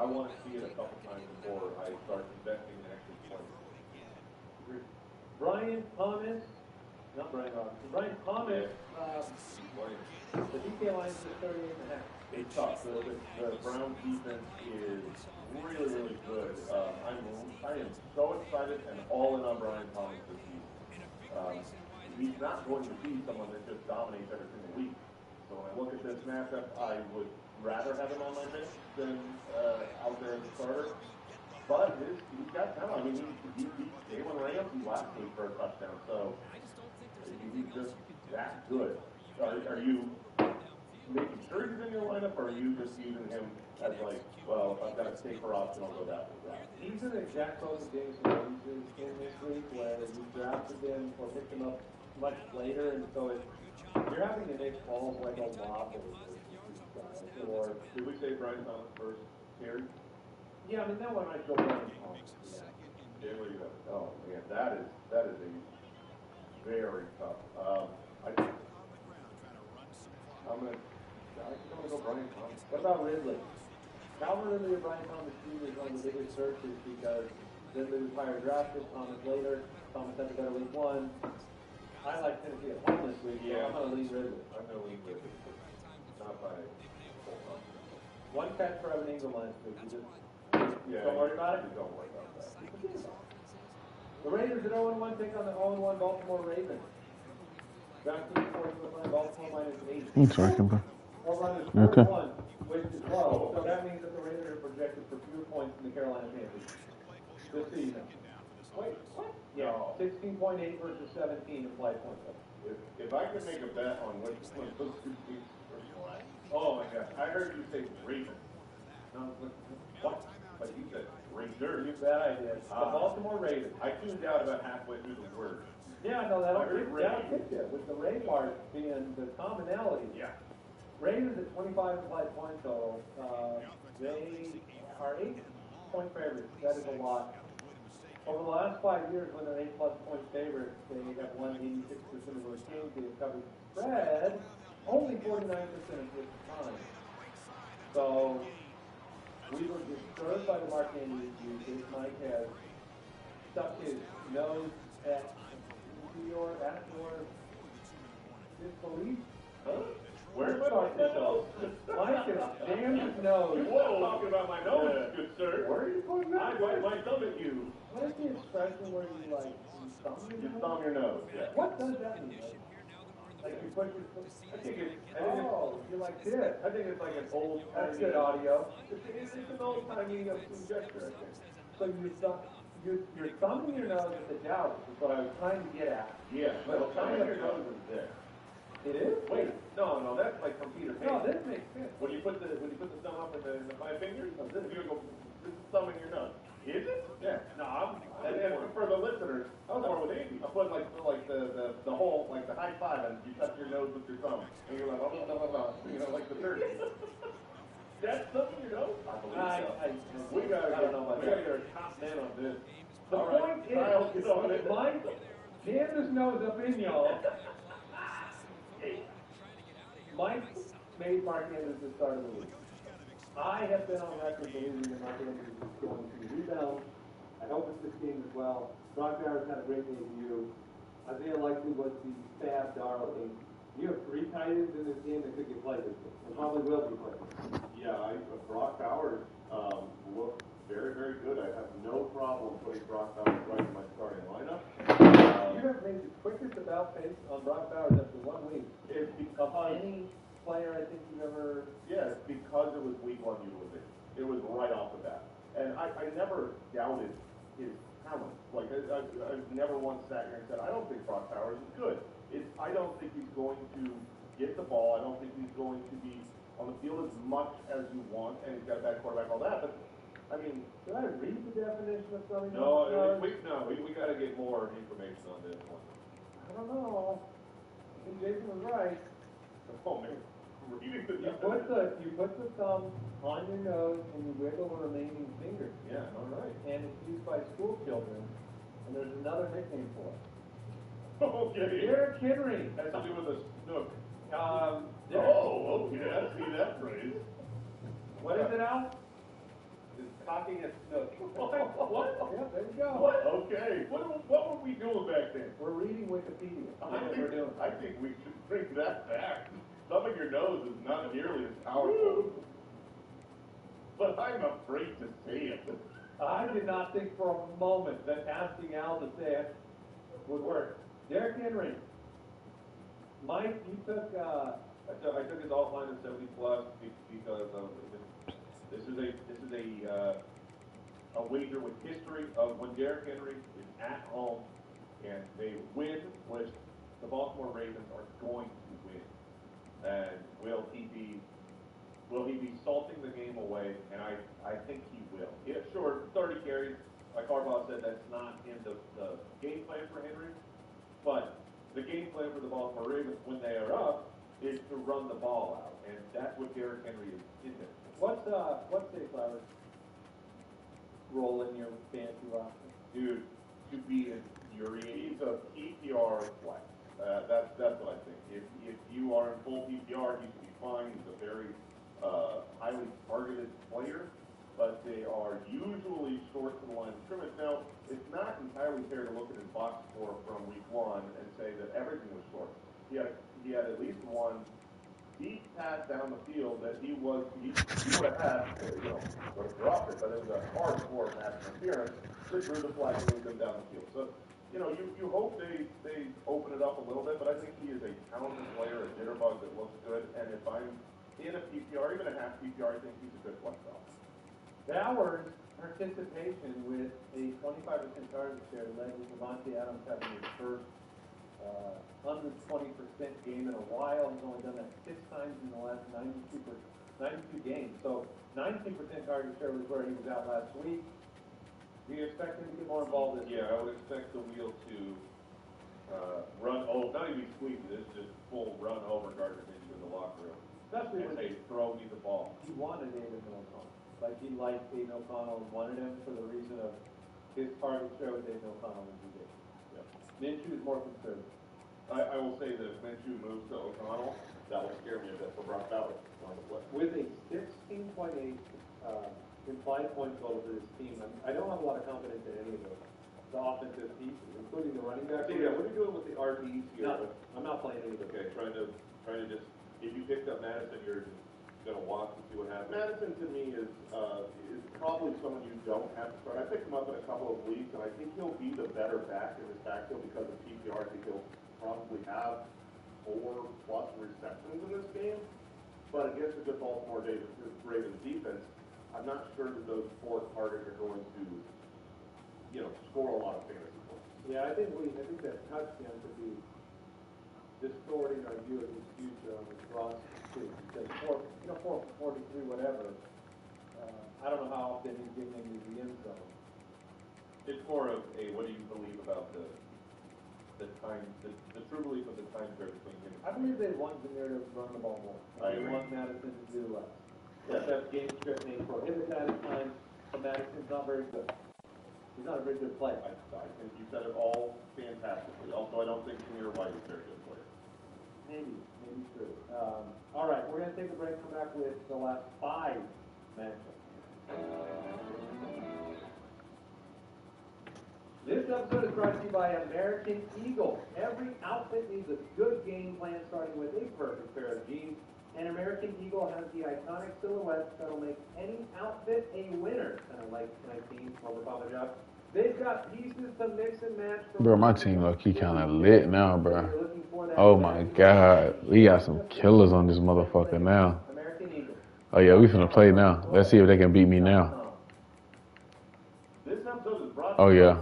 want to see it a couple times before I start investing in actually playing. Brian Thomas, not Brian Robinson, Brian Thomas, the DK line is 38.5. It's tough. The Browns defense is really, really good. I am so excited and all in on Brian Thomas this season. He's not going to be someone that just dominates every single week. So when I look at this matchup, I would rather have him on my bench than out there as a starter. But he's got talent. I mean, he beat Jalen Ramsey last week for a touchdown. So he's just that good. Are you making sure he's in your lineup, or are you just using him as like, well, if I've got a safer option, I'll go that way? He's an exact close of James Williams in this week, where you drafted him or picked him up much later, and so you're having to make calls like a lot with these guys. Or did we say Brian Thomas first? Terry? Yeah, I mean that one I go Brian Thomas. Yeah, where you go? Oh man, that is a very tough. I'm gonna go Brian Thomas. What about Ridley? Calvin Ridley or Brian Thomas Jr. is one of the biggest searches because Ridley was higher drafted, Thomas later. Thomas had a better week one. I like Tennessee at home this week, so I'm going to lead Ridley. I'm going to lead Ridley. Not by full time. One catch for Evan Ingram last week. You just don't worry about it? Don't worry about that. The Raiders at 0-1 take on the 0-1 Baltimore Ravens. DraftKings scores to find Baltimore -8. Sorry, Kimber. Over-under is Okay. 41, which is low. So that means that the Raiders are projected for fewer points in the Carolina Panthers this season. Wait, what? Yeah, No. 16.8 versus 17 implied points. If I could make a bet on which one of those two teams first. Oh my gosh, I heard you say Ravens. No, what? But you said Raiders. You bet I did. The Baltimore Ravens. I tuned out about halfway through the word. Yeah, no, that'll I heard hit you with the Ray part being the commonality. Yeah. Ravens at 25 implied points total. They are 8-point favorites. That is a lot. Over the last 5 years, when they're 8+ point favorites, they have won 86% of those games. They have covered spread only 49% of this time. So we were disturbed by the Mark Andrews usage. Mike has stuck his nose at your disbelief. Huh? Where's my nose? Mike has jammed his nose. Whoa, talking about my nose, good sir. Where are you putting that? I bite my thumb at you. What is the expression where you like thumb your You nose? thumb your nose. Yeah. What does that mean? Like you put your I think you like this. I think it's like an old. That's good audio. It's an old timey gesture, I think. So you're thumbing your nose at the joust is what I was trying to get at. Yeah, But well, thumbing your nose is there. It is? Wait, no, that's like from Peter Pan. No, this makes sense. When you put the thumb up in the 5 fingers, you go, this is thumb in your nose. Is it? Yeah. No, and for the listeners, I was more with Andy. I put like the whole, like the high five, and you touch your nose with your thumb, and you're like, you know, like the turkey. That's something you know? I believe so. We gotta get a top man on this. The point is, Mike jammed his nose up in y'all. Mike made Mark Andrews the start of the league. I have been on record believing that Mark Andrews is going to rebound. I hope it's this game as well. Brock Bowers had a great debut. Isaiah likely was the fab darling. You have 3 tight ends in this game that could get played this game, and probably will be played. Yeah, Brock Bowers looked very, very good. I have no problem putting Brock Bowers right in my starting lineup. You have made the quickest about pace on Brock Bowers after 1 week. It's because any player I think you've ever... Yeah, it's because it was week 1 utilization. It was right off the bat. And I never doubted his talent. Like, I've never once sat here and said, I don't think Brock Bowers is good. I don't think he's going to get the ball. I don't think he's going to be on the field as much as you want, and he's got a bad quarterback, all that. But, I mean... Did I read the definition of something? No, we got to get more information on this one. I don't know. I think Jason was right. Oh, man. Reading the You put the thumb on your nose and you wiggle the remaining finger. Yeah, all right. And it's used by school children. And there's another nickname for it. Okay. Derrick Henry. Has to do with a snook. Okay. I see that phrase. What is it, Al? It's cocking a snook. What? Yeah, there you go. What? Okay. What were we doing back then? We're reading Wikipedia. That's what we're doing. I think we should bring that back. Thumbing your nose is not nearly as powerful. But I'm afraid to say it. I did not think for a moment that asking Al to say it would work. Derrick Henry. Mike, you took... I took his alt line of 70 plus because of this is a wager with history of when Derrick Henry is at home and they win, which the Baltimore Ravens are going to win. And will he be salting the game away? And I think he will. Yeah, sure, 30 carries, like Harbaugh said, that's not in the game plan for Henry. But the game plan for the Baltimore Ravens when they are up is to run the ball out, and that's what Derrick Henry is in there. What's Dave Flowers' role in your fantasy roster? Dude, to be infuriating. He's a PPR flex. That's what I think. If you are in full PPR, he should be fine. He's a very highly targeted player, but they are usually short to the line of scrimmage. Now, it's not entirely fair to look at his box score from week 1 and say that everything was short. He had at least one deep pass down the field that he would have had, would have dropped it, but it was a hardcore pass interference that drew the flag and moved him down the field. So, you hope they open it up a little bit, but I think he is a talented player, a jitterbug that looks good, and if I'm in a PPR, even a half PPR, I think he's a good flex option. Bowers' participation with a 25% target share led to Devontae Adams having his first 120% game in a while. He's only done that 6 times in the last 92 games. So 92% target share was where he was at last week. Do you expect him to get more involved this year? Yeah, I would expect the wheel to run over, not even squeeze it, it's just full run over Gardner Minshew in the locker room. Especially when they throw me the ball. He wanted Aiden O'Connell. Like he liked Aiden O'Connell and wanted him for the reason of his target share with Aiden O'Connell when he did. Yeah. Minshew is more conservative. I will say that if Minshew moves to O'Connell, that will scare me a bit for Brock Bowers on the flip. With a 16.8 implied point total for this team, I don't have a lot of confidence in any of the offensive pieces, including the running back. So yeah, what are you doing with the RBs here? No, I'm not playing any of them. Okay, trying to just, if you picked up Madison, you're just going to watch and see what happens. Madison to me is probably someone you don't have to start. I picked him up in a couple of leagues, and I think he'll be the better back in this backfield because of PPR. I think he'll probably have 4+ receptions in this game. But against a good Baltimore Ravens defense, I'm not sure that those 4 targets are going to score a lot of fantasy points. Yeah, I think that touchdown could be distorting our view of his future on this roster too, because 4 for 43, whatever. I don't know how often he's getting into the end zone. It's more of a what do you believe about the true belief of the time period between him. I believe they want Demir to run the ball more. I They agree. want Madison to do less. That game script may prohibit that at times, but Madison's not very good. He's not a very good player. I think you said it all fantastically. Also, I don't think Samir White is a very good player. Maybe true. All right, we're going to take a break, come back with the last 5 matchups. This episode is brought to you by American Eagle. Every outfit needs a good game plan, starting with a perfect pair of jeans. And American Eagle has the iconic silhouettes that'll make any outfit a winner. Kind of like 19 former Papa John's. They've got pieces to mix and match. Bro, my team low-key kind of lit now, bro. Oh, my God. We got some killers on this motherfucker now. American Eagle. Oh, yeah, we finna play now. Let's see if they can beat me now. Oh, yeah.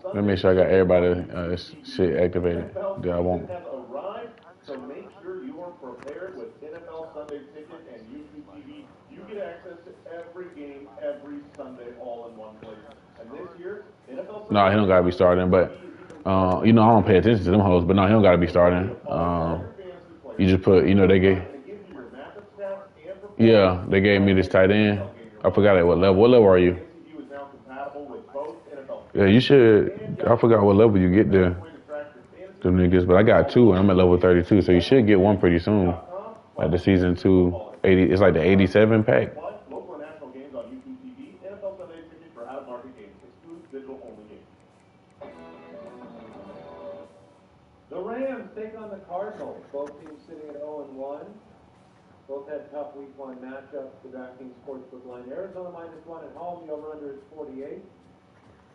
Let me make sure I got everybody shit activated that I want. Have arrived, so make sure you are prepared with NFL Sunday Ticket and YouTube TV. You get access to every game every Sunday all in one place. And this year, NFL Sunday. No, he don't gotta be starting, but I don't pay attention to them hoes, but no, he don't gotta be starting. You just put, they gave. Yeah, they gave me this tight end. I forgot at what level. What level are you? Yeah, you should. I forgot what level you get there. Them niggas, but I got 2 and I'm at level 32, so you should get 1 pretty soon. Like the season 2, 80. It's like the 87 pack. Local and national games on YouTube TV. NFL Sunday Ticket for out-of-market games. Exclusive digital only games. The Rams take on the Cardinals. Both teams sitting at 0-1. Both had tough week 1 matchups. The DraftKings Sportsbook line. Arizona -1 at home. The over-under is 48.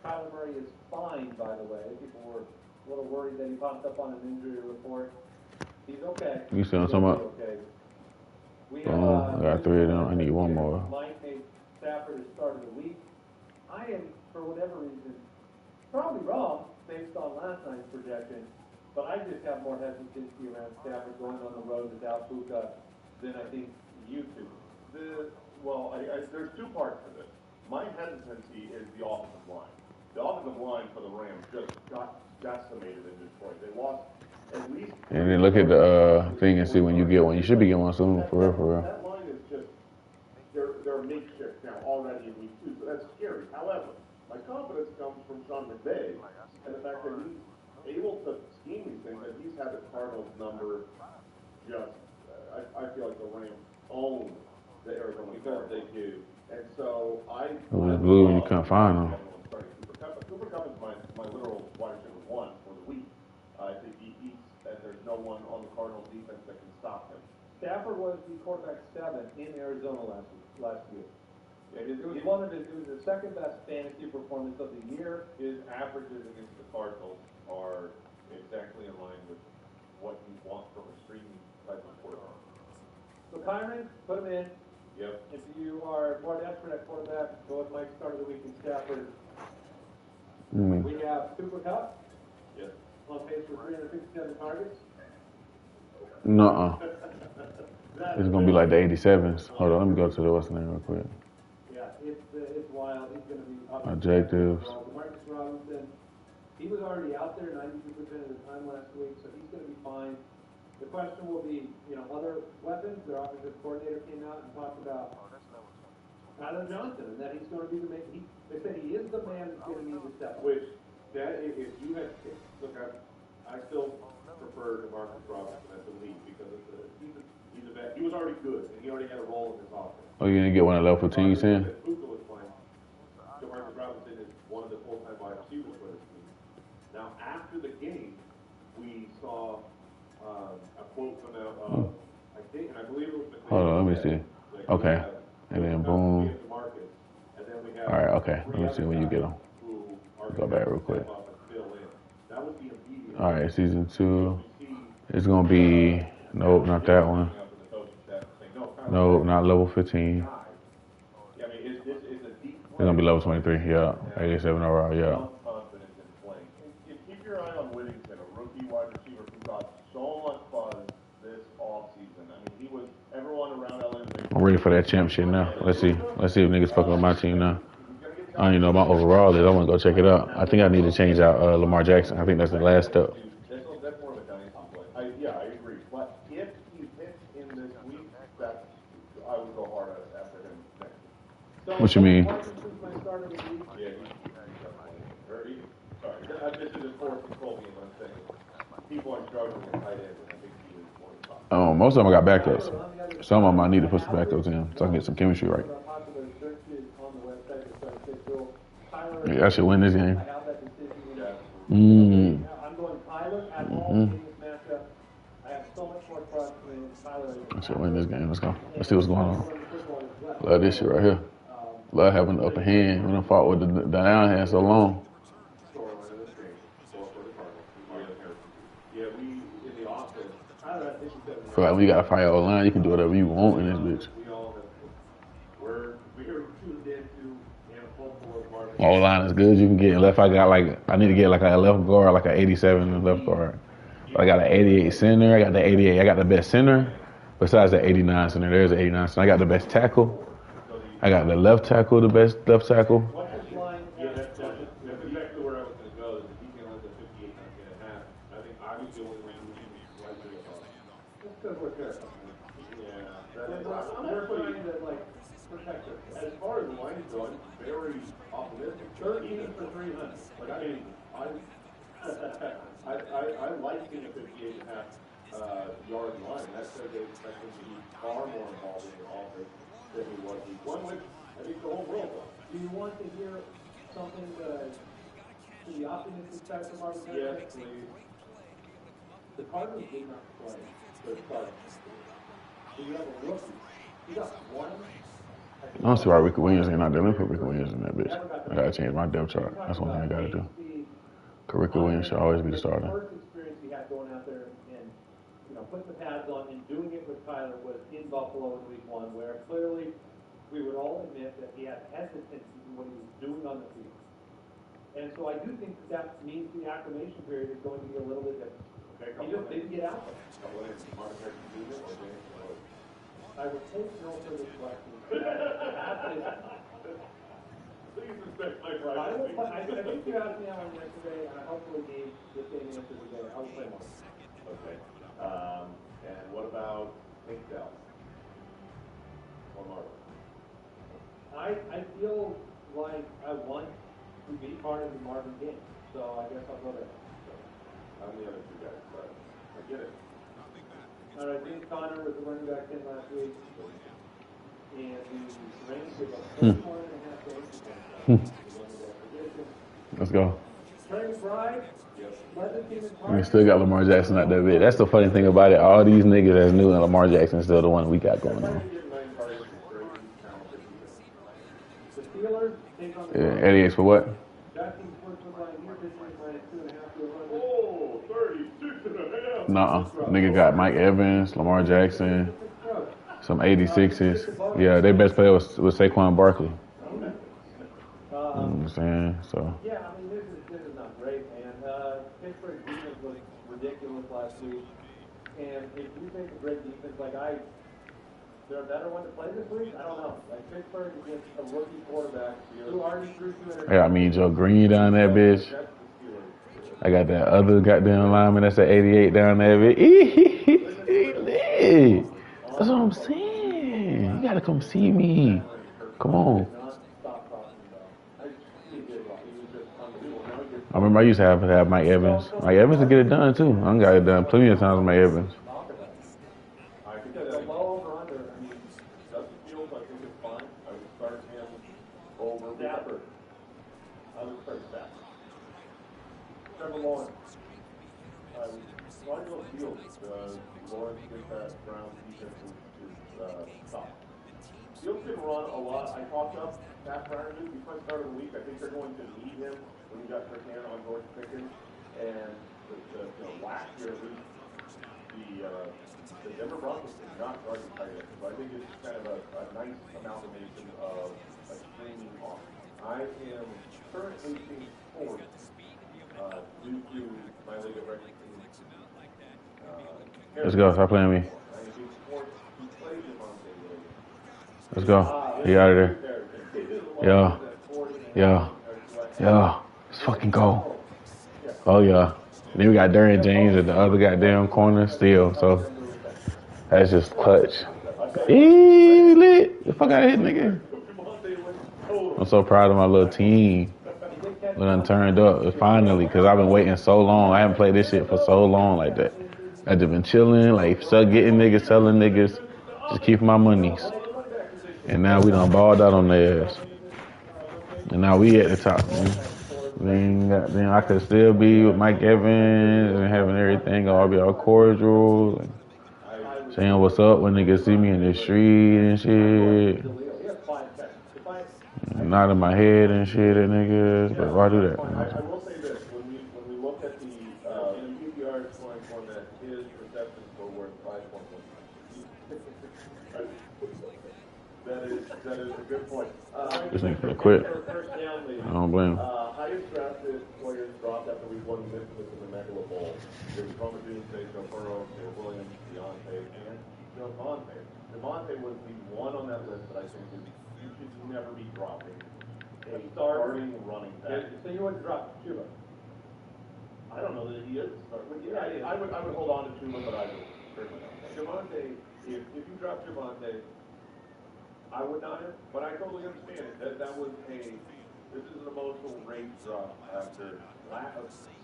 Kyler Murray is fine, by the way. People were a little worried that he popped up on an injury report. He's okay. You see what I'm talking about? Okay. We I got 3 of them. I need 1 more. Mike made Stafford his start of the week. I am, for whatever reason, probably wrong based on last night's projection, but I just have more hesitancy around Stafford going on the road without Puka than I think you two. There's 2 parts to this. My hesitancy is the offensive line. The offensive line for the Rams just got decimated in Detroit. They lost at least. And then look at the thing and see when you get one. You should be getting one soon, for real. That line is just, they're makeshift now already in week 2, so that's scary. However, my confidence comes from Sean McVay and the fact that he's able to scheme these things, and he's had the Cardinals number just, I feel like the Rams own the Arizona Cardinals. They do. And so It was blue when you couldn't find them. Cooper Cup is my literal wide receiver 1 for the week. I think he eats, and there's no one on the Cardinals defense that can stop him. Stafford was the quarterback 7 in Arizona last year. Yeah, It was the second best fantasy performance of the year. his averages against the Cardinals are exactly in line with what you want from a streaming type of quarterback. So Kyron, put him in. Yep. If you are more desperate at quarterback, go with Mike's start of the week in Stafford. We have Cooper Cup. Yes. On pace for 357 targets. Nuh-uh. It's gonna be like the 87s. Hold on, let me go to the what's the name real quick. Yeah, it's wild. He's going to be Objectives. Marcus Robinson, he was already out there 92% of the time last week, so he's going to be fine. The question will be, other weapons. Their offensive coordinator came out and talked about Tyler Johnson, and that he's going to be the man. They said he is the man that's going to need to step up. Which, if you had, look, I still prefer Marcus Robinson as the lead because he's a vet. He was already good, and he already had a role in this offense. Oh, you didn't get one at level 15, you saying? Puka was fine. Marcus Robinson is one of the full-time wide receivers for this team. Now, after the game, we saw a quote come out I think, and I believe it was McVay. Hold on, let me see. Okay. And then boom. All right, okay. Let me see when you get them. Go back real quick. All right, season 2. It's going to be, nope, not that one. Nope, not level 15. gonna be level 23. Yeah, 87 overall. Yeah. Some confidence in playing. And keep your eye on Whittington, a rookie wide receiver who got so much buzz this offseason. I mean, he was everyone around LA. I'm ready for that champ shit now. Let's see if niggas fucking with my team now. I don't even know what my overall is. I want to go check it out. I think I need to change out Lamar Jackson. I think that's the last step. That's more of a dynasty play. Yeah, I agree. But if he hits in this week, I would go hard after him next. What you mean? Yeah, sorry, this is his fourth control game. I'm saying people are struggling with tight ends, and I think he is one of the top. Most of them I got backups. Some of them I need to put some backups in so I can get some chemistry right. Yeah, I should win this game. I'm going Tyler at home in this matchup. I have so much more trust in Tyler. I should win this game. Let's go. Let's see what's going on. Love this shit right here. Love having the upper hand when I fought with the down hand so long. I feel like when you got a fire line, you can do whatever you want in this bitch. All line is good. You can get left. I need to get like a left guard, like an 87 left guard. But I got an 88 center. I got the 88. I got the best center. Besides the 89 center, there's an 89 center. I got the best tackle. I got the left tackle, the best left tackle. Yeah, that's exactly where I was going to go. Is if he can let the 58 not get a half. I think obviously only when we can be slightly above. Just because we're fair. I'm trying to protect her. As far as the line is going, I'm very optimistic. 13 for 300. Like, I mean, I like seeing a 58 and a half yard line. That says they expect him to be far more involved in the offense than he was week one, which I think the whole world does. Do you want to hear something to the optimistic side from our Yes, please. The Cardinals did not play the Cardinals. So you have a rookie. You got one. I don't see why Ricky Williams ain't out there. Let me put Ricky Williams in that bitch. I gotta change my depth chart. That's one thing I gotta do. Cause Ricky Williams should always be the starter. The first experience he had going out there and putting the pads on and doing it with Tyler was in Buffalo in week one, where clearly we would all admit that he had hesitancy in what he was doing on the field. And so I do think that means the acclimation period is going to be a little bit different. He just didn't get out there. I would take no further questions. Please respect my I privacy. think you asked me on yesterday, and I hopefully gave the same answer today. I will play more. Okay. And what about Pink Bell? Or Marvel? I feel like I want to be part of the Marvin game, so I guess I'll go there. I'm the other two guys, but I get it. All right, James Conner was the running back in last week, and the range was about 31.5 days. Let's go. Trey Fry led the team in We still got Lamar Jackson out there, bit. That's the funny thing about it. All these niggas that's new, and Lamar Jackson's still the one we got going on. The Steelers take on the Yeah, 88 for what? Jackson's first one line here, this week minus 2.5 to 100. Oh, 36 and a half. Nuh-uh. Nigga got Mike Evans, Lamar Jackson, some 86s. Yeah, their best player was Saquon Barkley. You know what I'm saying? So. Yeah, I mean, this is not great, man. Pittsburgh defense was ridiculous last week. And if you take a great defense, there a better one to play this week? I don't know. Pittsburgh against a rookie quarterback who already threw 200. Yeah, I mean, Joe Green down that bitch. I got that other goddamn lineman that's at 88 down there, bitch. That's what I'm saying. You gotta come see me. Come on. I remember I used to have Mike Evans. Mike Evans to get it done too. I got it done plenty of times with Mike Evans. Lawrence with that Browns defense is tough. Fields can run a lot. I talked up Pat Bryant before the start of the week. I think they're going to need him when you got Kirk on George Pickens. And last year, the Denver Broncos did not guard the tight end. So I think it's kind of a nice amalgamation of a streaming offense. I am currently being forced, due to my league of record team. Let's go. Stop playing me. I am being forced to play Devontae Williams. Let's go. He out of there. Yeah. Yeah. Yeah. Let's fucking go. Oh, yeah. Then we got Darian James at the other goddamn corner still. So that's just clutch. Eee, lit. The fuck out of here, nigga. I'm so proud of my little team. We done turned up finally, because I've been waiting so long. I haven't played this shit for so long like that. I just been chilling, like getting niggas, selling niggas, just keeping my monies. And now we done balled out on their ass. And now we at the top, man. Then I could still be with Mike Evans and having everything all be all cordial. And saying what's up when niggas see me in the street and shit. Not in my head and shit at niggas, but why do that? I will say this, when we look at the PPR scoring format, his receptions were worth 5.1. That is a good point. This nigga finna quit. I don't blame him. Highest drafted players dropped after week 1 missed in the Megala Bowl. There was Roma Doomsday, Joe Burrow, Taylor Williams, Deontay, and Devontae. Devontae was the one on that list that I think you should never be dropping. A starting running back. So you wouldn't drop Cuba? I don't know that he is a starter. Yeah, I would hold on to Chuba, but I would certainly not. Devontae, if you drop Devontae, I would not have, but I totally understand it. That was this is an emotional rage drop after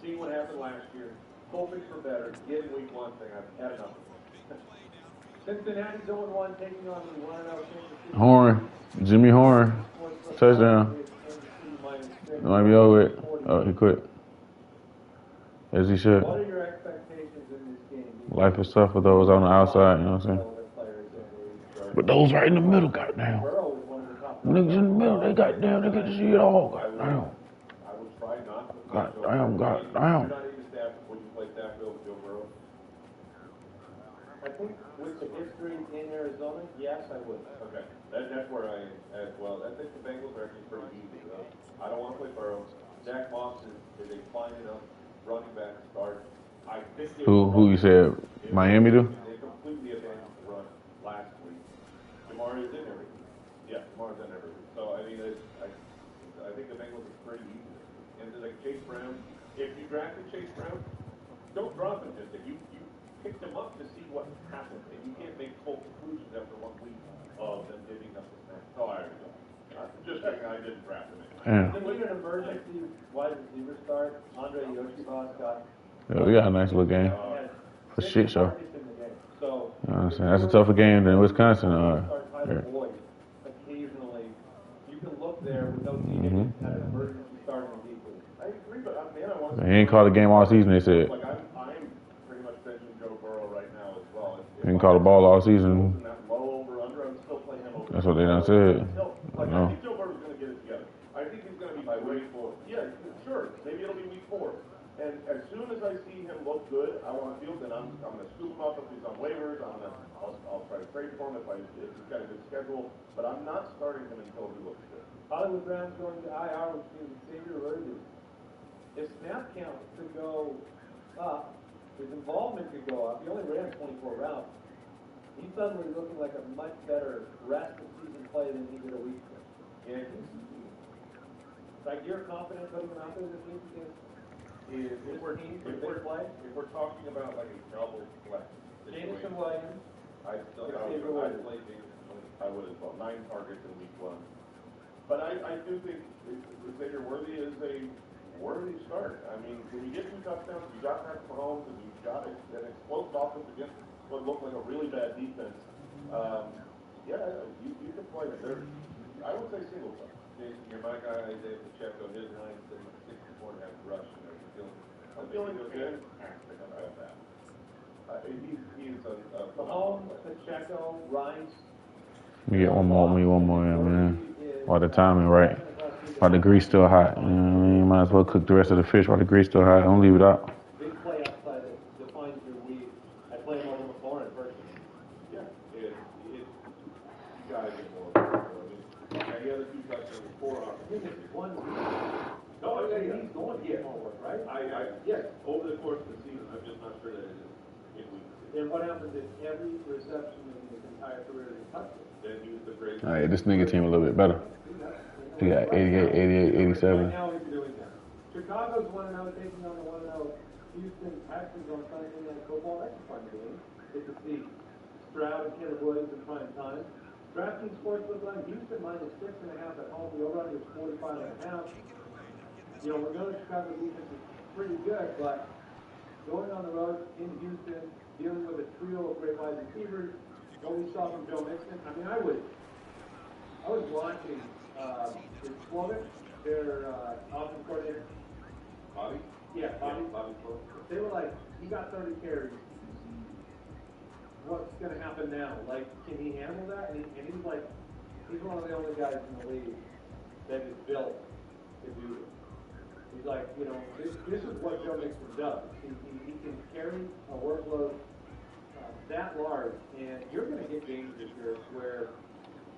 seeing what happened last year, hoping for better, getting week 1 thing. I've had enough of it. Cincinnati's 0-1, taking on the 1-0 Kansas City. Horn. Jimmy Horn. Touchdown. It might be over it. Oh, he quit. As he should. What are your expectations in this game? Life is tough for those on the outside, you know what I'm saying? But those right in the middle, goddamn. Niggas in the middle, they goddamn, they get to see it all, goddamn. I would try not to. Goddamn. You're not even staff when you play Stafford with Joe Burrow. I think with the history in Arizona, yes, I would. Okay, that's where I am as well. I think the Bengals are actually pretty easy. I don't want to play Burrow. Zach Moss is a fine enough running back to start. I think Who you said Miami do? They completely abandoned the run last week. Jamar is in everything. Yeah, Jamar's in everything. So I mean, I think the Bengals are pretty easy. And like Chase Brown, if you drafted Chase Brown, don't drop him just you picked him up to see what happened. And you can't make full conclusions after 1 week of them giving up the snap. Oh, I already know. Just saying I didn't draft him. Then we had an emergency wide receiver start. Andre Yoshibas got. Yeah, we got a nice little game. A shit show. So, You know what I'm saying? That's a tougher game than Wisconsin. Occasionally, you can look there with no team had an emergency starting in deep league. I agree, but man, I want to. He ain't called a game all season, they said. Like I'm pretty much benching Joe Burrow right now as well. He ain't called a ball all season. That low over under, I'm still playing him over. That's what they done said. I think Joe Burrow's going to get it together. I think he's going to be by week 4. Yeah, sure. Maybe it'll be week 4. And as soon as I see him look good out on the field, then I'm going to scoop him up if he's on waivers. I'll try to trade for him if he's got a good schedule. But I'm not starting him until he looks good. Hollywood Brown's going to IR, which means Xavier Worthy. His snap count could go up. His involvement could go up. He only ran 24 routes. He's suddenly looking like a much better rest of season play than he did a week ago. And Like you're confident putting him out there this week against if we're talking about like a double flex Jameson situation, Williams, I'd play Jameson. I would as well. 9 targets in week 1. But I do think Xavier Worthy is a worthy start. I mean, when you get 2 touchdowns, you got Patrick Mahomes, and you've got an explosive offense against what looked like a really bad defense. You can play it. I would say single play. You're my guy, Isaiah Pacheco, his line, 64.5 rush. I'm feeling fantastic about that. He's a Mahomes, Pacheco, Rice. We get one more, yeah, man. While the timing right. While the grease still hot. You know what I mean? You might as well cook the rest of the fish while the grease still hot. Don't leave it out. Big play outside that defines your week. I play him over McLaurin personally. Yeah, you gotta get more. the other 2 touchdowns, 4 on. I think it's 1 week. No, yeah. He's going to get more work, right? Yes, over the course of the season, I'm just not sure that it is in weeks. Then what happens if every reception in his entire career is a touchdown? Then he was the greatest. All right, this nigga team a little bit better. He got 88, 88, 87. Right now he's doing that. Chicago's 1-0, taking on the 1-0 Houston Texans on Sunday Night Football. That's a fun game. Get to see Stroud and Caleb Williams in prime time. DraftKings Sportsbook line, Houston minus 6.5 at home. The over-under is 45.5. You know, we're going to Chicago defense is pretty good, but going on the road in Houston, dealing with a trio of great wide receivers, what we saw from Joe Mixon. I mean, I was watching Slovic, their offensive coordinator. Bobby? Yeah, Bobby. Bobby Slovic. They were like, he got 30 carries. What's going to happen now? Like, can he handle that? And he's like, he's one of the only guys in the league that is built to do this. He's like, you know, this is what Joe Mixon does. He can carry a workload that large, and you're going to get games this year where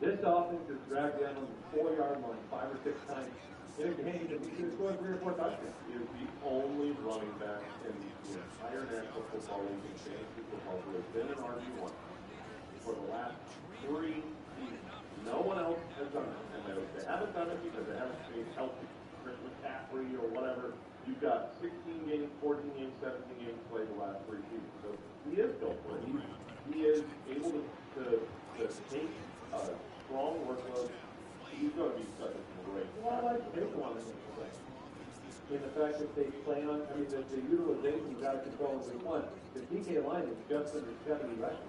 this offense is dragged down on the 4-yard line 5 or 6 times in a game, and he could score 3 or 4 touchdowns. He is the only running back in the entire National Football League in fantasy football who has been an RB1 for the last 3 seasons. No one else has done it, and they haven't done it because they haven't stayed healthy. Chris McCaffrey or whatever, you've got 16 games, 14 games, 17 games played the last 3 seasons. So he is built for it. He is able to take a strong workload. He's going to be such a great. Well, I like the big one in the fact that they play on, I mean, the utilization is out of control in week 1. The DK line is just under 70 rushes.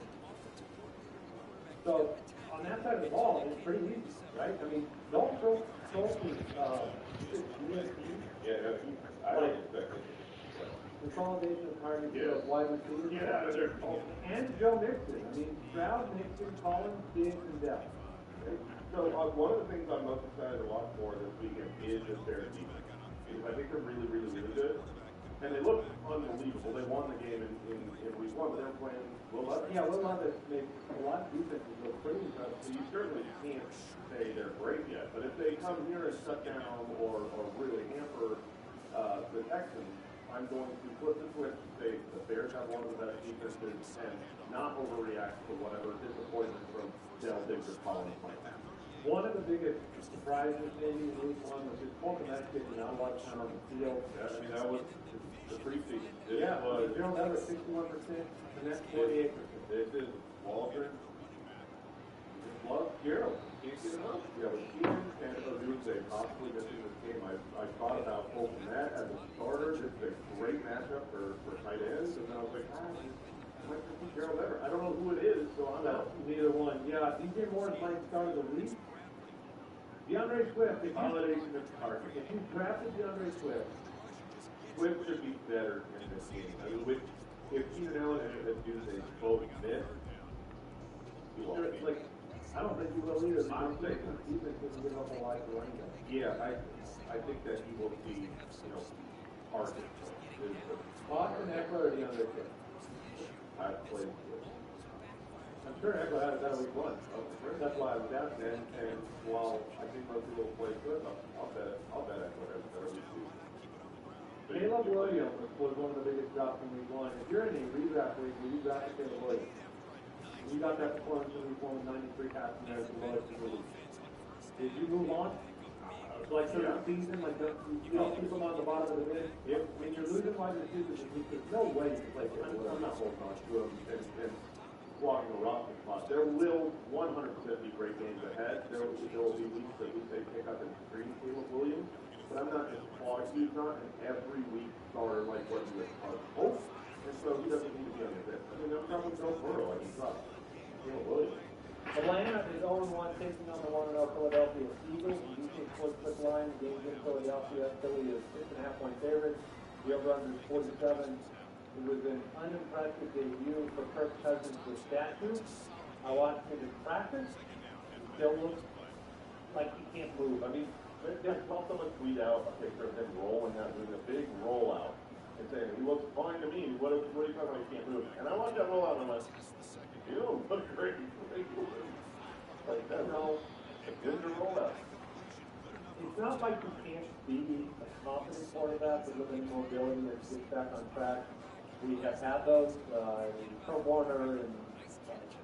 So, on that side of the ball, it's pretty easy, right? I mean, don't throw me, Yeah, I don't expect it. consolidation of targets of wide receivers. Yeah, they're and Joe Mixon. I mean, Stroud, Mixon, Collins, Diggs, and Dell. So one of the things I'm most excited to watch for this weekend is this Bears defense. Because I think they're really, really, really good. And they look unbelievable. They won the game in week 1, but they're playing Will Levis. Yeah, Will Levis makes a lot of defenses look pretty impressive. So you certainly can't say they're great yet. But if they come here and shut down or really hamper the Texans, I'm going to flip the switch and say the Bears have one of the best defenses and not overreact to whatever disappointment from Dell, Diggs, or Collins might have. One of the biggest surprises maybe in week 1 was just Fulton Metcalf getting not a lot of time on the field. Yeah, I mean, that was the preseason. Yeah, Gerald Everett 61%, and that's 48%. This is Waldron. Just love Gerald. Can't get enough. Yeah, with Keenan and Odunze possibly missing this game, I thought about Fulton Matt as a starter. This is a great matchup for tight ends, and then I was like, I might just see Gerald Everett. I don't know who it is, so I'm out. Neither one. Yeah, DJ Moore's playing start of the week. DeAndre Swift, Validation of target. if you drafted DeAndre Swift, Swift should be better in this game. I mean, if Keenan Allen and Odunze both miss, he won't be. like, I don't think you will either. I'm saying. Defense doesn't give up a lot to running back. Yeah, I think that he will be, targeted. Austin Eckler or DeAndre Swift? I've played with. I'm sure Eckler had a better week 1. That's why I was asking. And while I think most people play good, I'll bet Eckler has a better week 2. Caleb Williams was one of the biggest drops in week 1. If you're in a redraft league where you drafted Caleb Williams, you got that performance in week 1 with 93 passing yards and lowest in the league. Did you move on? Like for the season, like you don't keep them on the bottom of the bin. When you're losing wide receivers, there's no way you can play Caleb Williams. I'm not holding on to him and squatting the roster spot. There will 100% be great games ahead. There will be weeks that we say pick up and screen Caleb Williams, but I'm not just he's not an every week starter like what you would hope, and so he doesn't need to be on the bench. I mean, I'm probably Joe Burrow. I can trust Caleb Williams. Atlanta is 0-1 taking on the 1-0 Philadelphia Eagles. The UK Sportsbook line, games in Philadelphia. Philly is 6.5-point favorite. The over-under is 47. It was an unimpressive debut for Kirk Cousins with statue. I watched him in practice. He still looks like he can't move. I mean, There's also a tweet out a picture of him rolling out, doing a big rollout, and saying, he looks fine to me, what are you talking about, he can't move? And I watched that rollout and I'm like, you don't look great. Like, that's a good rollout. not like you can't be a confident quarterback with any mobility that gets back on track. We have had those. Kurt Warner and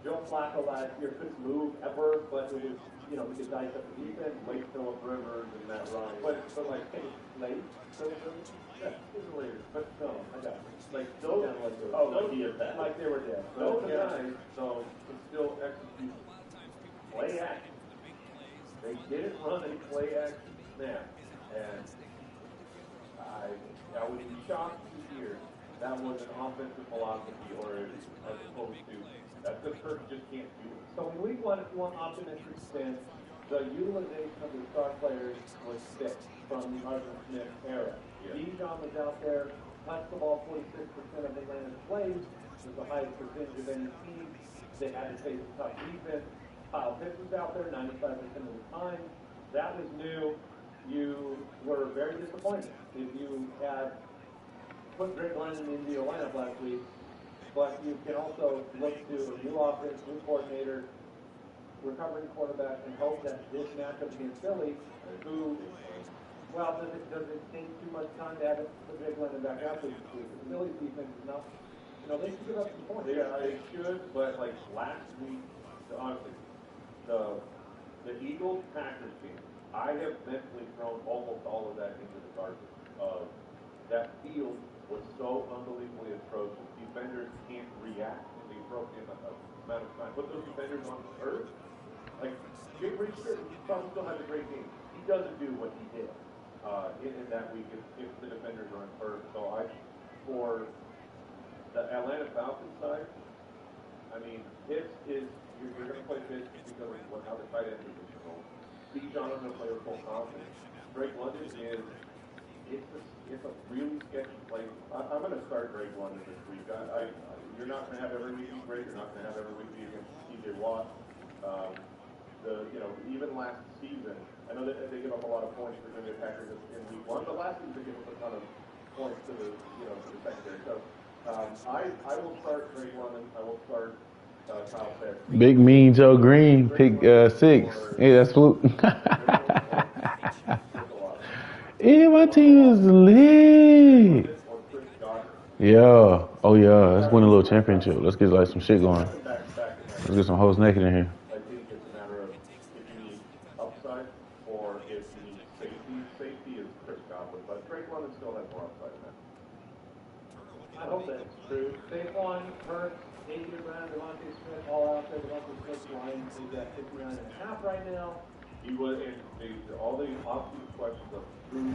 Joe Flacco last year couldn't move ever, but it was, you know, we could dice up the defense. Late Phillip Rivers and Matt Ryan. But like, hey, late Phillip Rivers? Yeah, it was later. But no, I got it. Like, Those, kind of like they were, oh, like he is that. like they were dead. Those Yeah. guys, so can still execute play action. They didn't run a play action snap, and I would be shocked to hear that was an offensive philosophy, or as opposed to that's the Kirk just can't do it. So in week one, if you want optimistic spin, the utilization of the star players was fixed from the Arthur Smith era. Yeah. Bijan was out there, touched the ball 46% of Atlanta's plays, was the highest percentage of any team. They had to face a tough defense. Kyle Pitts was out there 95% of the time. That was new. You were very disappointed if you had put Greg Lennon into your lineup last week, but you can also look to a new offense, new coordinator, recovering quarterback, and hope that this matchup against Philly, who, well, does it take too much time to have it, put Greg Lennon back out this week? The Phillies defense is not, you know, they should give up some points. Yeah, they should, but like last week, honestly, the Eagles-Packers game, I have mentally thrown almost all of that into the garbage. That field was so unbelievably atrocious. Defenders can't react in the appropriate amount of time. Put those defenders on the earth. Like, Jay Richard probably still has a great game. He doesn't do what he did in that week if the defenders are on earth. So for the Atlanta Falcons side, I mean, Pitts is, you're going to play Pitts because of how the tight end position rolls. Bijan is going to play with full confidence. Drake London is, it's a really sketchy play. I'm going to start Drake London this week. You're not going to have every week be great. You're not going to have every week be against TJ Watt. Even last season, I know that they give up a lot of points for the Packers in week one, but last season they gave up a ton of points to the secondary. So I will start Drake London. I will start Kyle Pitts. Big Mean Joe Green, pick 6. Hey, that's Fluke. Yeah, my team is lit. Yeah. Oh, yeah. Let's win a little championship. Let's get like some shit going. Let's get some hoes naked in here. I think it's a matter of if you need upside or if you need safety. Safety is Chris Godwin, but Drake London still has more upside than that. I hope that's true. Saquon, Hurts, A.J. Brown, Devontae Smith, all out there. Devontae Smith's line is at 59.5 right now. He was, and all the obvious questions of who.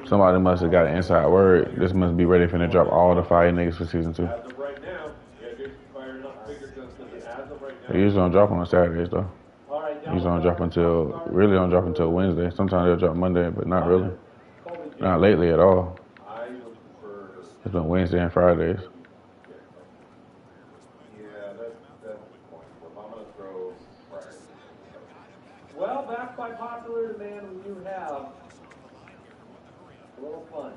Somebody must have got an inside word. This must be ready for to drop all the fire niggas for season 2. As of right now, yeah, Jason fired up figures as of right now. They usually don't drop on Saturdays though. All right, Usually don't drop until Wednesday. Sometimes they'll drop Monday, but not really. Not lately at all. I would prefer. It's been Wednesday and Fridays. Yeah, that's the point. Well, I'm gonna throw Friday. Well, back by popular demand, we do have a little fun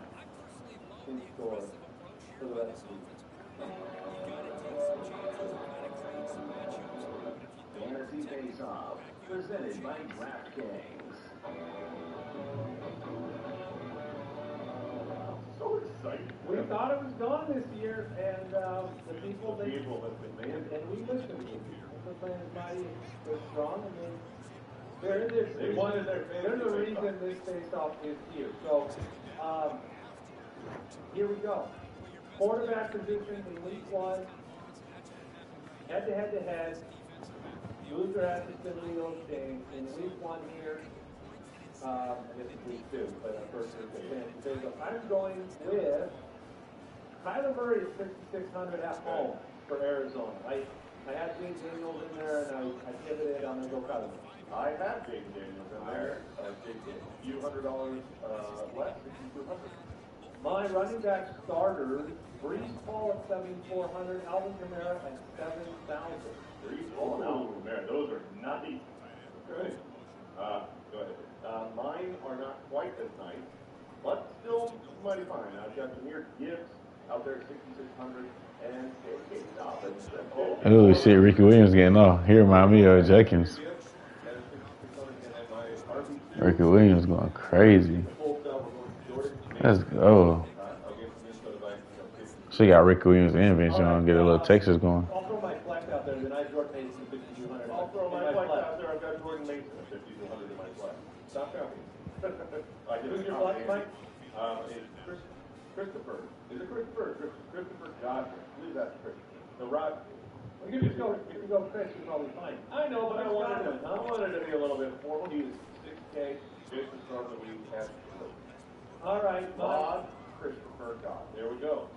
in store for the rest of the week. Fantasy Face Off, presented by DraftKings. So excited. We thought it was gone this year, and the people have been manned. and we listened to them. The fans' body was strong, and they wanted their fans. There's a reason this face-off is here. So, here we go. Quarterback position in week 1. Head-to-head. Loser has to still lead those games. In week 1 here, I guess it's week 2, but at first it's a I'm going with Kyler Murray at 6,600 at home for Arizona. I had James Daniels in there, and I pivoted. I'm going to go Kyler Murray. I have James Daniels in there. A few $100 less, 6,200. My running back starters, Brees Hall at 7,400, Alvin Kamara at 7,000. Brees Hall and Alvin Kamara, those are nice. Good. Go ahead. Mine are not quite as nice, but still mighty fine. I've got Jahmyr Gibbs out there at 6,600 and J.K. Dobbins. Oh shit, Ricky Williams getting off. He remind me of Jenkins. And my RB Ricky Williams going crazy. Let's go. She got Ricky Williams and Vince Young. Get a little Texas going. I'll throw my flex out there. Then I Jordan Mason 5200. I'll throw my flex out there. I've got Jordan Mason at 5200 in my flex. Stop counting. Who's your flex, Mike? It's Christopher. Is it Christopher? Christopher Dodger. I believe that's Christopher. So Rod. Well, you can just go. If you go Chris, you're probably fine. I know, but I wanted to be a little bit formal. He was 6K. Jason start of the week has All right, Rod Christopher Dodd. There we go.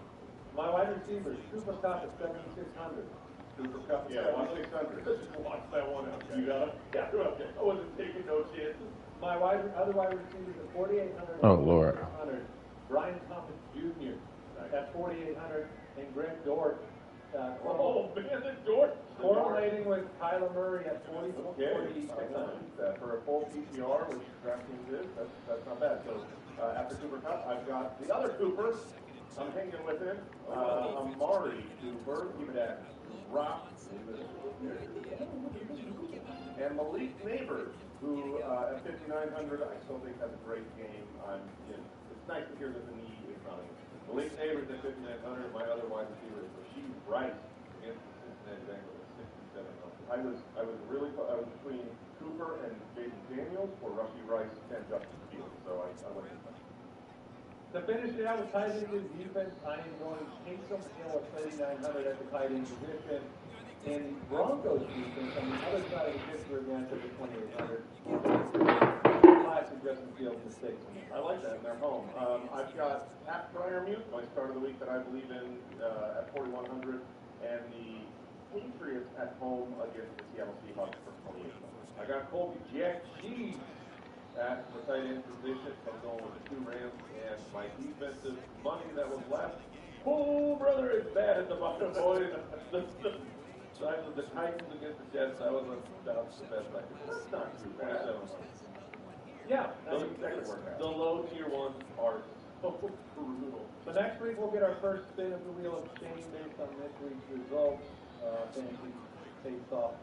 my wide receiver, Cooper Cup at 7600. Cooper Cup, yeah, 1600. Let's just watch that one out. You got it? Yeah, okay. I wasn't taking no chances. My other wide receivers at 4800. Oh, Lord. Brian Thomas Jr. at 4800, and Greg Dort. Oh man, the Dort. Correlating with Kyler Murray at 4600. For a full PPR, which DraftKings is, that's not bad. So after Cooper Cup, I've got the other Cooper. I'm hanging with him. Amari Cooper, keep it at Rock. And Malik Neighbors, who at 5,900, I still think has a great game. It's nice to hear that the knee is not in. Malik Neighbors at 5,900. My other wide receiver is Rasheed Rice against the Cincinnati Bengals at 6,700. I was between Cooper and Jason Daniels or Rasheed Rice and Justin Fields. So I went with that. To finish it out with tight end defense, I am going Taysom Hill at 3,900 at the tight end position. And Broncos defense on the other side of the Pittsburgh matchup at 2,800. Classic Justin Fields mistakes. I like that, and they're home. I've got Pat Fryermuth, my start of the week that I believe in, at 4,100, and the Patriots at home against the Seattle Seahawks for 2,800. I got Colby Jack Cheese at the tight end position. I'm going with the two Rams, and my defensive money that was left. Oh, brother, it's bad at the bottom, boys. The Titans against the Jets, that was the best I could do. That's not too bad. Yeah, the low tier ones are so brutal. So next week we'll get our first spin of the wheel of shame based on this week's results. Fantasy face off.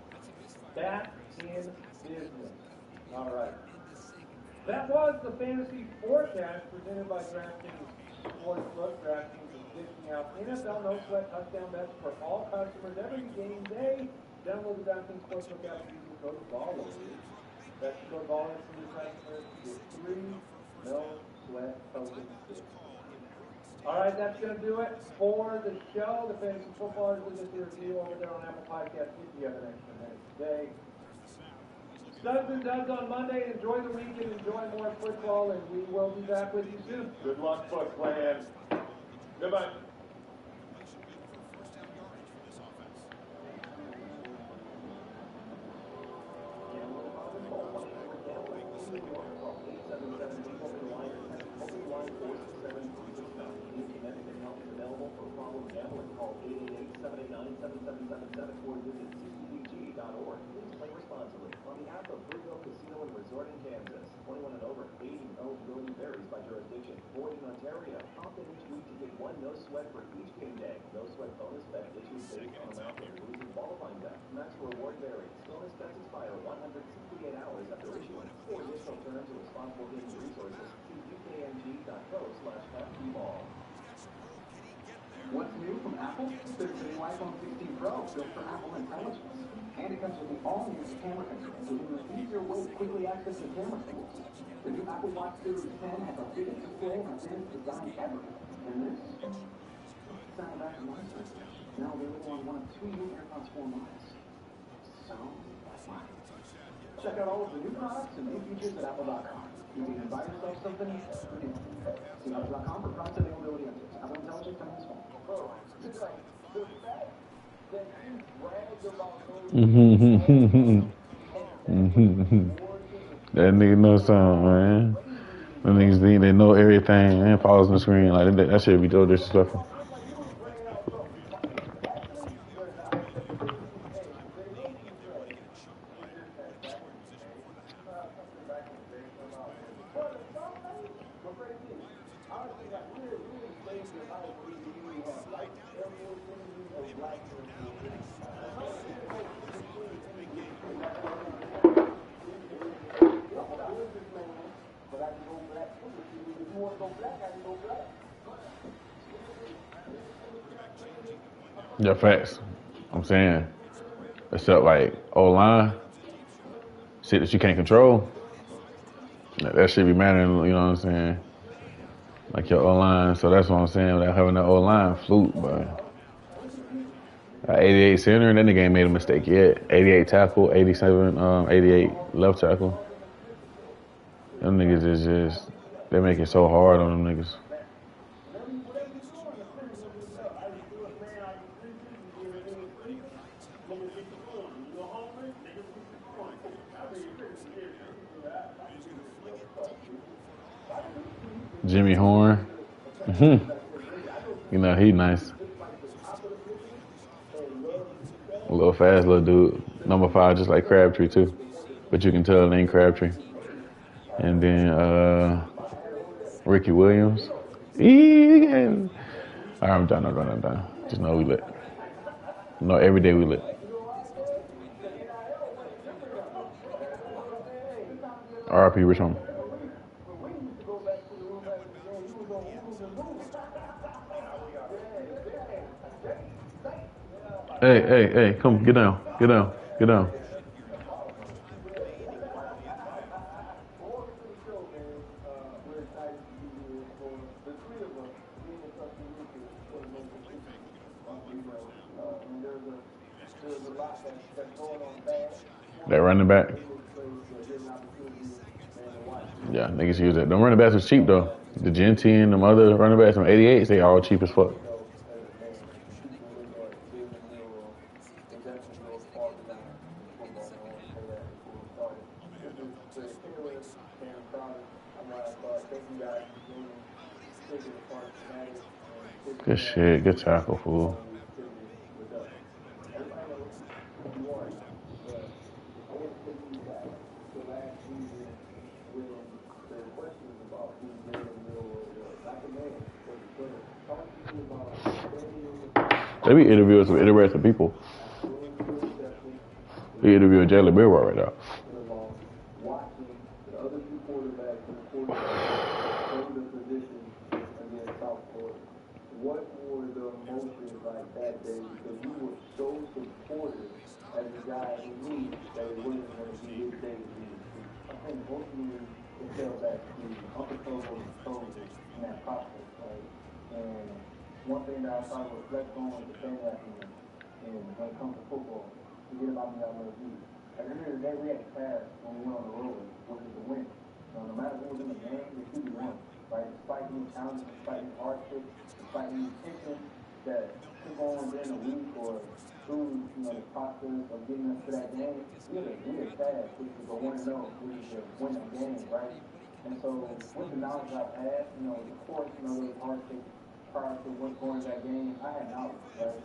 Back in business. All right. That was the fantasy forecast presented by DraftKings Sportsbook. DraftKings is dishing out NFL no sweat touchdown bets for all customers every game day. Download the DraftKings Sportsbook app using code BALLER. That's code BALLER for new customers. Get 3 no sweat tokens. All right, that's going to do it for the show. The Fantasy Footballers will get the review over there on Apple Podcasts if you have an extra minute today. Studs and Duds on Monday. Enjoy the week and enjoy more football, and we will be back with you soon. Good luck, Foot Clan. Goodbye. Call 888-789-7777 or visit ccpg.org. Please play responsibly. On behalf of Bluegill Casino and Resort in Kansas, 21 and over, age and eligibility varies by jurisdiction. Void in Ontario. Opt in each week to get one no sweat for each game day. No sweat bonus bet issued based on amount of losing qualifying bet. Max reward varies. Bonus bets expire 168 hours after issuance. For additional terms and responsible gaming resources, see ukng.co/FBall. What's new from Apple? There's the new iPhone 16 Pro built for Apple Intelligence. And it comes with the all-new camera control, giving you an easier way to quickly access the camera tools. The new Apple Watch Series 10 has the biggest display and thinnest design ever. And this sound back in my search. Now available on one of 2 new AirPods 4 models. So, that's mine. Check out all of the new products and new features at Apple.com. You can buy yourself something new. See Apple.com for product availability updates. Apple Intelligence coming this fall. That nigga know something, man. Them niggas think they know everything and follows on the screen. Like that shit be so disrespectful. Yeah, facts. I'm saying, except like O-line, shit that you can't control. That should be mattering, you know what I'm saying? Like your O-line. So that's what I'm saying. Without having that O-line, flute, but 88 center, that nigga ain't made a mistake yet. 88 tackle, 87, 88 left tackle. Them niggas is just, they make it so hard on them niggas. Jimmy Horn. You know, he nice. A little fast little dude. Number 5, just like Crabtree, too. But you can tell it ain't Crabtree. And then Ricky Williams. All right, I'm done. Just know we lit. No, every day we lit. RP Rich Homie. Hey, come, get down. That running back. Yeah, niggas use it. Them running backs was cheap though. The Genty and them other running backs from 88s, they all cheap as fuck. Good shit, good tackle, fool. They be interviewing some interesting people. He interviewing Jalen Milroy right now. What were the emotions like that day? Because you were so supportive as a guy who knew that it wasn't going to be his day to be. I think ultimately it fell back to Uncle Togo and Togo in that process, right? And one thing that I try to reflect on is the thing that and when it comes to football, forget about me, I love you. At the end of the day, we had to pass when we went on the road, which is the win. So no matter who was in the game, the two won, right? Despite any challenges, despite any hardship, despite any tension that took on during the week or through, the process of getting us to that game, we had passed, which was a 1-0, which is a win the game, right? And so with the knowledge I've had, of course, those hardships prior to what's going to that game, I had knowledge, right?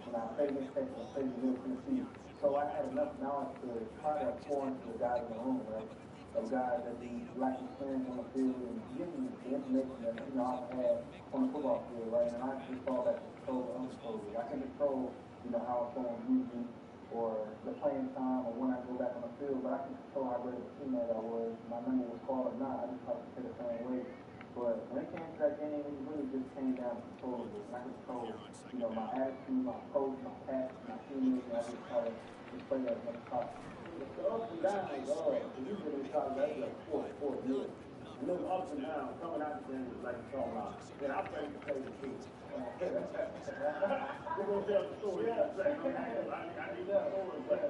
When I played against Texas, I played against Tennessee. So I had enough knowledge to try to pour into the guys in the room, right? Of guys that lack experience on the field and give me the information that, I've had on the football field, right? And I just saw that control the uncontrollable. I can control, how it's going using or the playing time or when I go back on the field, but I can control how great of a teammate I was. My number was called or not, I just tried to play the same way. But when it came to that game, it really just came down to controllable. And I control, my attitude, my approach, my passion, my teammates, and I just try to display that as much as possible. The ups and downs, you really try to make like 4 years. And those ups and downs coming out the game like you're talking about. Then I play the team. We're going to tell the story. Yeah. I need that story. But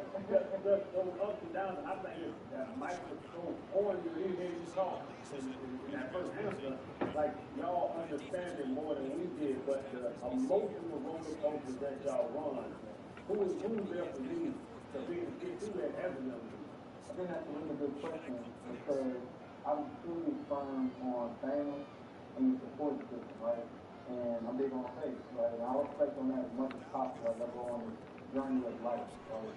those ups and downs, I think Mike was so on you, he made you talk. In that first answer, like y'all understand it more than we did, but the emotional roller coaster that y'all run, who is there for you to be able to get through that as a young man? I think that's a really good question because I'm truly firm on family and the support system, right? And I'm big on faith, right? And I reflect on that as much as possible as I go on this journey of life, right?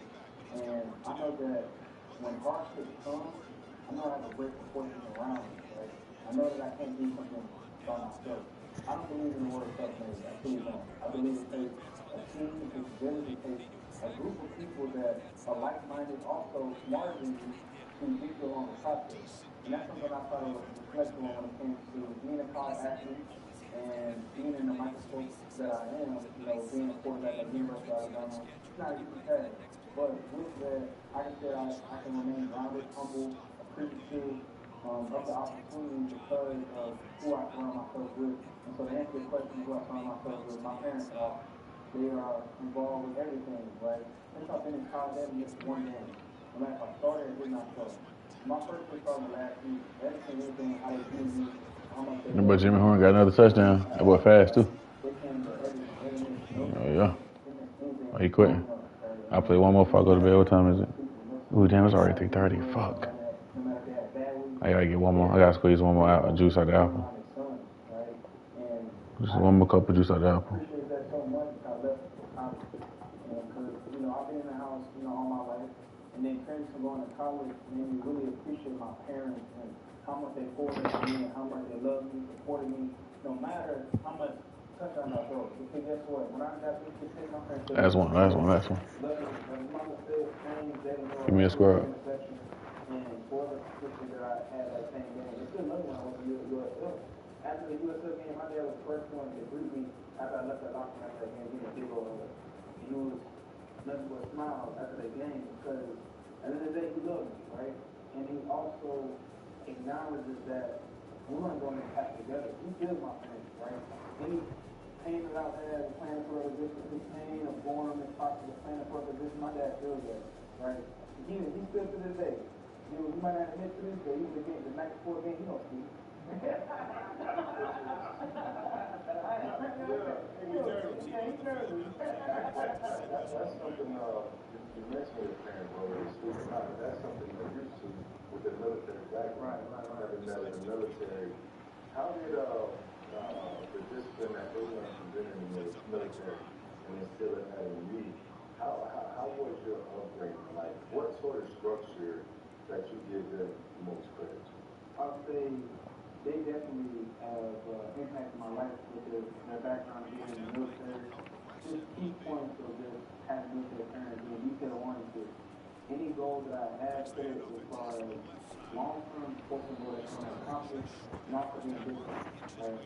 And I know that when hardships come, I know I have a great support system around me, right? I know that I can't do something by myself. I don't believe in the word self-made. I truly don't. I believe it takes a team, it takes a village, it takes a group of people that are like-minded, also smarter than you, to get you along the process. And that's something I try to reflect on when it comes to being a college athlete And being in the microscope that I am, being a quarterback at the University of Alabama, it's not an easy task. But with that, I can say I can remain grounded, humble, appreciative of the opportunity because of who I surround myself with. And so to answer your question, who I surround myself with, my parents are. They are involved with everything, right? Since I've been in college, I haven't missed one game. No matter if I started or did not start. My first year started last week. Everything, anything, how they view me, how much they Remember Jimmy Horn got another touchdown. That boy fast too. they came to everything, Oh yeah. Oh, he quitting. I play one more before I go to bed. What time is it? Ooh, damn, it's already 3:30. Fuck. I gotta get one more. I gotta squeeze one more out, juice out the apple. Just one more cup of juice out the apple. Appreciate that so much. I left college. Because, I've been in the house, all my life. And then transition going to college made me really appreciate my parents and how much they poured into me and how much they loved me, supported me, no matter how much touchdown I throw. Because guess what? When I got this decision, my parents said, Last one. love me. My mistakes, things, they didn't know. Give me a square. And for the position that I had that same game, they still love me when I went to USL. After the USL game, my dad was the first one to greet me after I left that locker room after that game, give me a big old hug. He was nothing but a smile after that game because at the end of the day, he loved me, right? And he also acknowledges that we're going to go in this path together. He feels my pain, right? Any pain that I've had, planning for a position, any pain of boredom and possible planning for a position, my dad feels that, right? He still to this day. You might not admit to this, but even the night before the game, he don't speak. That's something you mentioned with parent brother speak about. That's something you're used to with the military background. Having that in the military. How did the discipline that they learned from being in the military and instill it in you? How was your upbringing? Like, what sort of structure that you give them most credit to? I'll say they definitely have impacted my life with their background being in the military. Just key points of just having military parents being detail oriented. Any goal that I have set as far as long-term sporting goal that I want to accomplish, and also being business, right?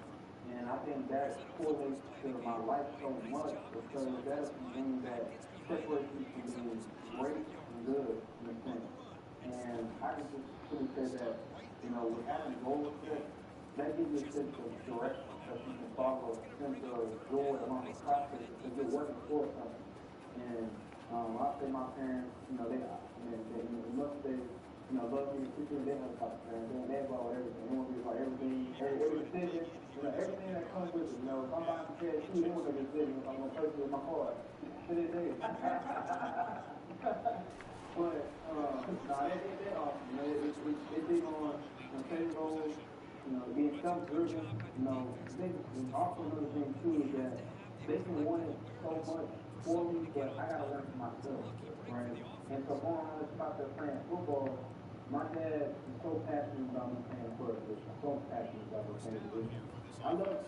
And I think that correlates to my life so much because that is something that separates me from being great and good in a sense. And I can just truly say that, with having goals set, that gives you a sense of direction that you can follow, a sense of joy along the process because you're working for something. And I'll say my parents, they must say, love me, appreciate they have a couple parents. They involved with everything. They want to be about everything, every decision, everything that comes with it. If I'm buying a pair of shoes, they want to make a decision if I'm going to purchase with my card. To this day. But, they're awesome. They big on setting goals, being self-driven. Also another thing, too, is that they can want it so much for me, but I got to learn for myself, right? And so going on this spot there playing football, my dad is so passionate about me playing for a position, so passionate about me playing a position. I love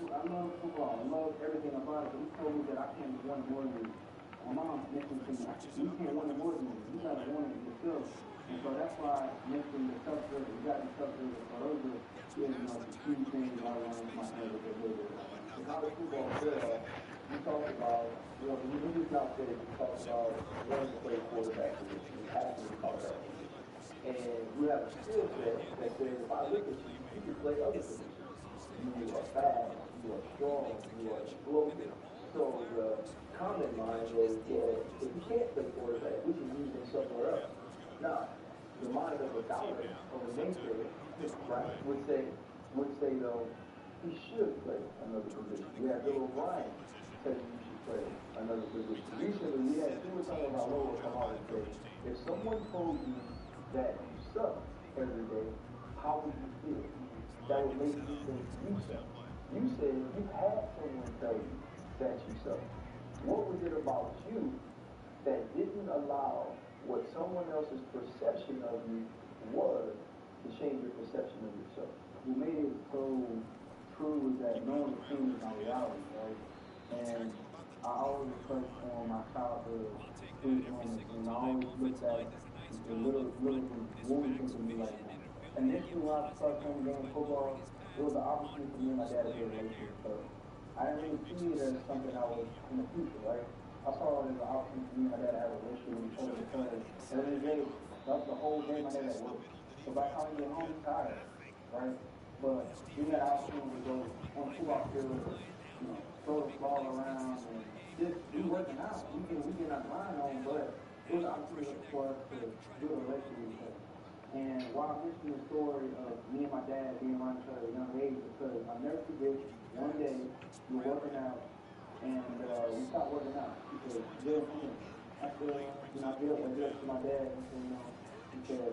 football, I love everything about it, but he told me that I can't want more than you. My mom mentioned to me, you can't want it more than me, you gotta want it yourself. And so that's why I mentioned the self-driven, you gotta be self-driven. So those are, the key things I learned from my parents that they did. The college football field, you talked about, when you just now said you talked about wanting to play quarterback position, you passionate about that position. And you have a skill set that says, if I look at you, you can play other positions. You are fast, you are strong, you are explosive. So the common mind goes, well, if you can't play quarterback, we can use him somewhere else. Now, the mind of a doubter, of a naysayer, right, would say though, he should play another position. We had Bill O'Brien saying you should play another position. Recently, we had Timothy Valoa come out and say, if someone told you that you suck every day, how would you feel? That would make you think you suck. You said you've had someone tell you that you suck. What was it about you that didn't allow what someone else's perception of you was to change your perception of yourself? What made it so true is that knowing the truth is my reality, right? And I always reflect on my childhood sweet moments, and I always look back at the little things, what we think of me right now. Initially, when I started playing the game of football, it was an opportunity for me and my dad to build a relationship. So I didn't really see it as something I was in the future, right? I saw it as an opportunity for me and my dad to have a relationship with each other because at the end of the day, that's the whole day my dad at work. So by the time we get home, he's tired, right? But we had an opportunity to go on the football field, throw the ball around and just be working out. We get our grind on, but it was an opportunity for us to build a relationship with each other. And why I'm mentioning the story of me and my dad being around each other at a young age, because I'll never forget one day we were working out and we stopped working out because Bill came. I said, I get up to my dad and said, he said,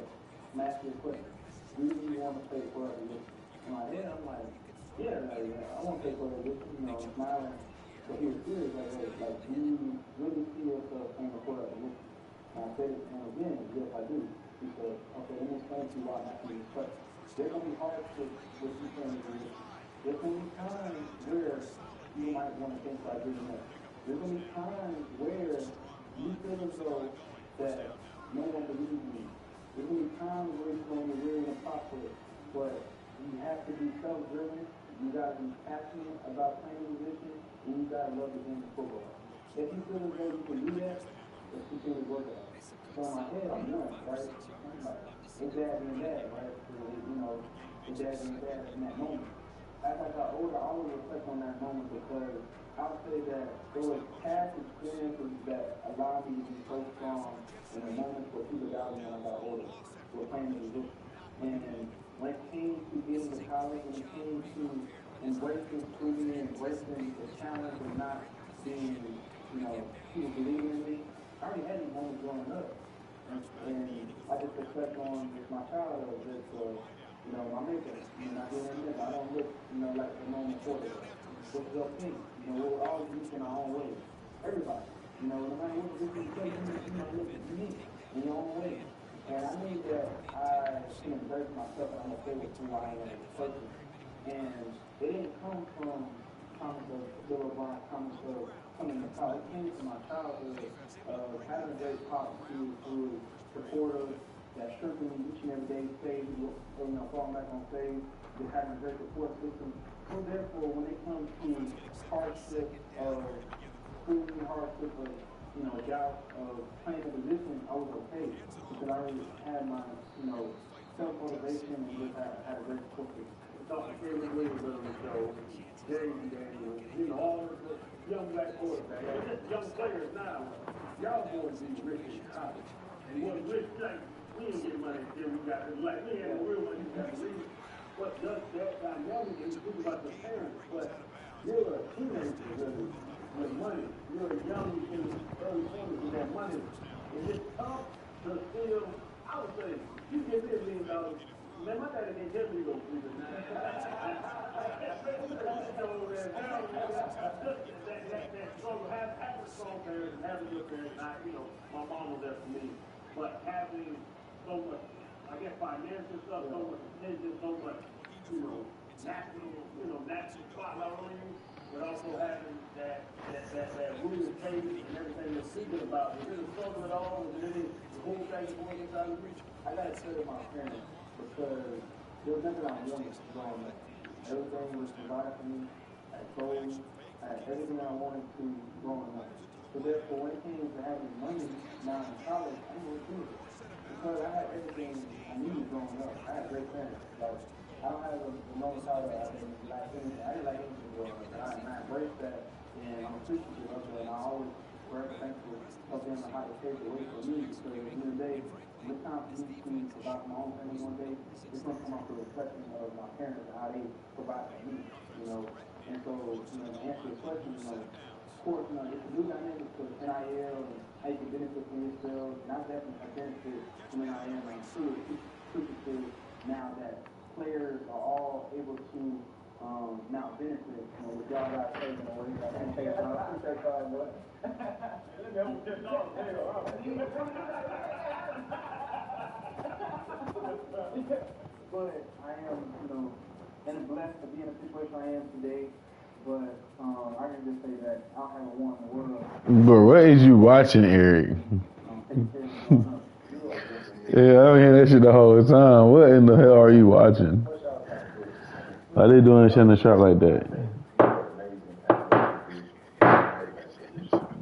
I'm asking you a question. Do you want to play forever with me? In my head, I'm like, yeah, I want to play forever with you, I'm smiling. But he was serious, like, do you really see yourself playing forever with me? And I said it, and again, yes, I do. He said, okay, let me explain to you why I'm asking this question. There's going to be hardships with you playing the position. There's going to be times where you might want to think about giving up. There's going to be times where you feel as though that no one believes in you. There's going to be times where you're going to be weary and prosperous, but you have to be self-driven. You got to be passionate about playing the position, and you got to love the game of football. If you feel as though you can do that, let's continue to work at it. So in my head, I'm young, right? I'm like, it's dad being dad, right? It's dad being dad in that moment. As I got older, I always reflect on that moment because I would say that there was past experiences that allowed me to be so strong in the moments where people doubted me when I got older, were playing the position. And when it came to getting to college, when it came to embracing scrutiny, embracing the challenge of not being, people believing in me, I already had these moments growing up. And I just reflect on just my childhood, just, my makeup. I didn't admit, I don't look, like a normal quarterback. Which is okay. We're all unique in our own way. Everybody. No matter what position you play, you look unique in your own way. And I knew that I can embrace myself and I'm okay with who I am as a person. And it didn't come from comments of Bill O'Brien, comments of coming to college. It came from my childhood of having a great pop through supporters that strengthened me each and every day, stage, falling back on stage, just having a great support system. So therefore, when it comes to hardship of scrutiny, hardship of, doubt of playing the position, I was okay because I already had my, self-motivation and just had a great support system. Dr. Favorite Williams on the show, James Daniels, all of the young black quarterbacks, and just young players now. Y'all boys be rich in college. And what rich like, we didn't get money until we got this black. We had the real money, you got to read. But just that dynamic, and you think about the parents, but you're a teenager really with money. You're a young in the early 20s with that money. And it's tough to still, I would say, you give me $1 million. Man, my daddy didn't tell me to go sleep at night. That struggle, having strong parents and having your parents, my mom was there for me, but having so much, I guess, financial stuff, so much attention, so much, national spotlight on you, but also having that rooted faith and everything you're speaking about. Was it a struggle at all? Was it the whole thing going inside of you? I got to credit my parents because there was nothing I wanted growing up. Everything was provided for me. I had clothes. I had everything I wanted to growing up. So therefore, when it came to having money now in college, I didn't really do it. Because I had everything I needed growing up. I had great parents. Like, I don't have a normal title. I didn't like anything growing up. And I embraced that, and I'm appreciative of it. And I always very thankful of them and how they paved the way for me. Because at the end of the day, when it's time for me to provide my own family one day, it's going to come off the reflection of my parents and how they provide for me, And so, to answer your question, of course, it's a new dynamic to NIL and how you can benefit from yourself. And I definitely have benefit from NIL, and I'm truly appreciative now that players are all able to now benefit, with y'all guys taking away. I appreciate y'all, boy. But I am, and blessed to be in the situation I am today. But I can just say that I haven't won the world. But what is you watching, Eric? Yeah, I hear that shit the whole time. What in the hell are you watching? Why they doing shit in the trap like that?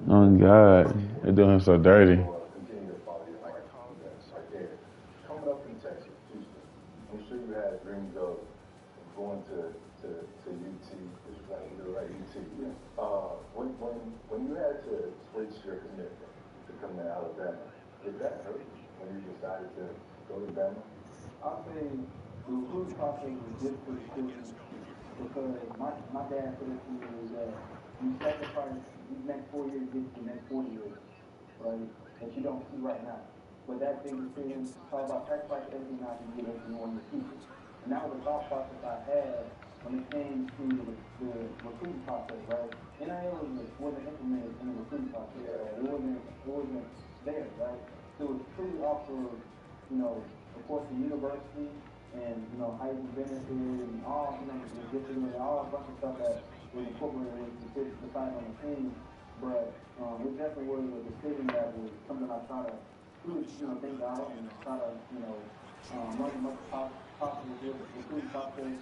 Oh God, they doing him so dirty. Coming up in Texas, Houston, I'm sure you had dreams of going to UT, which is like you right, UT. When you had to switch your commitment to come to Alabama, did that hurt when you decided to go to Bama? I'll say the recruiting process was difficult because my dad said it to me is that you sacrifice these next 4 years to get to the next 40 years, right? That you don't see right now. But that big decision, it's all about sacrifice everything now to get everything on your future. And that was the thought process I had when it came to the recruiting process, right? NIL wasn't implemented in the recruiting process. Right? It wasn't there, right? So it was truly off of, of course, the university and, how you benefit and all, the different, all a bunch of stuff that was incorporated with the decision decided on the team. But it definitely was a decision that was something I try to really, think out and try to, learn as much as possible with the recruiting process.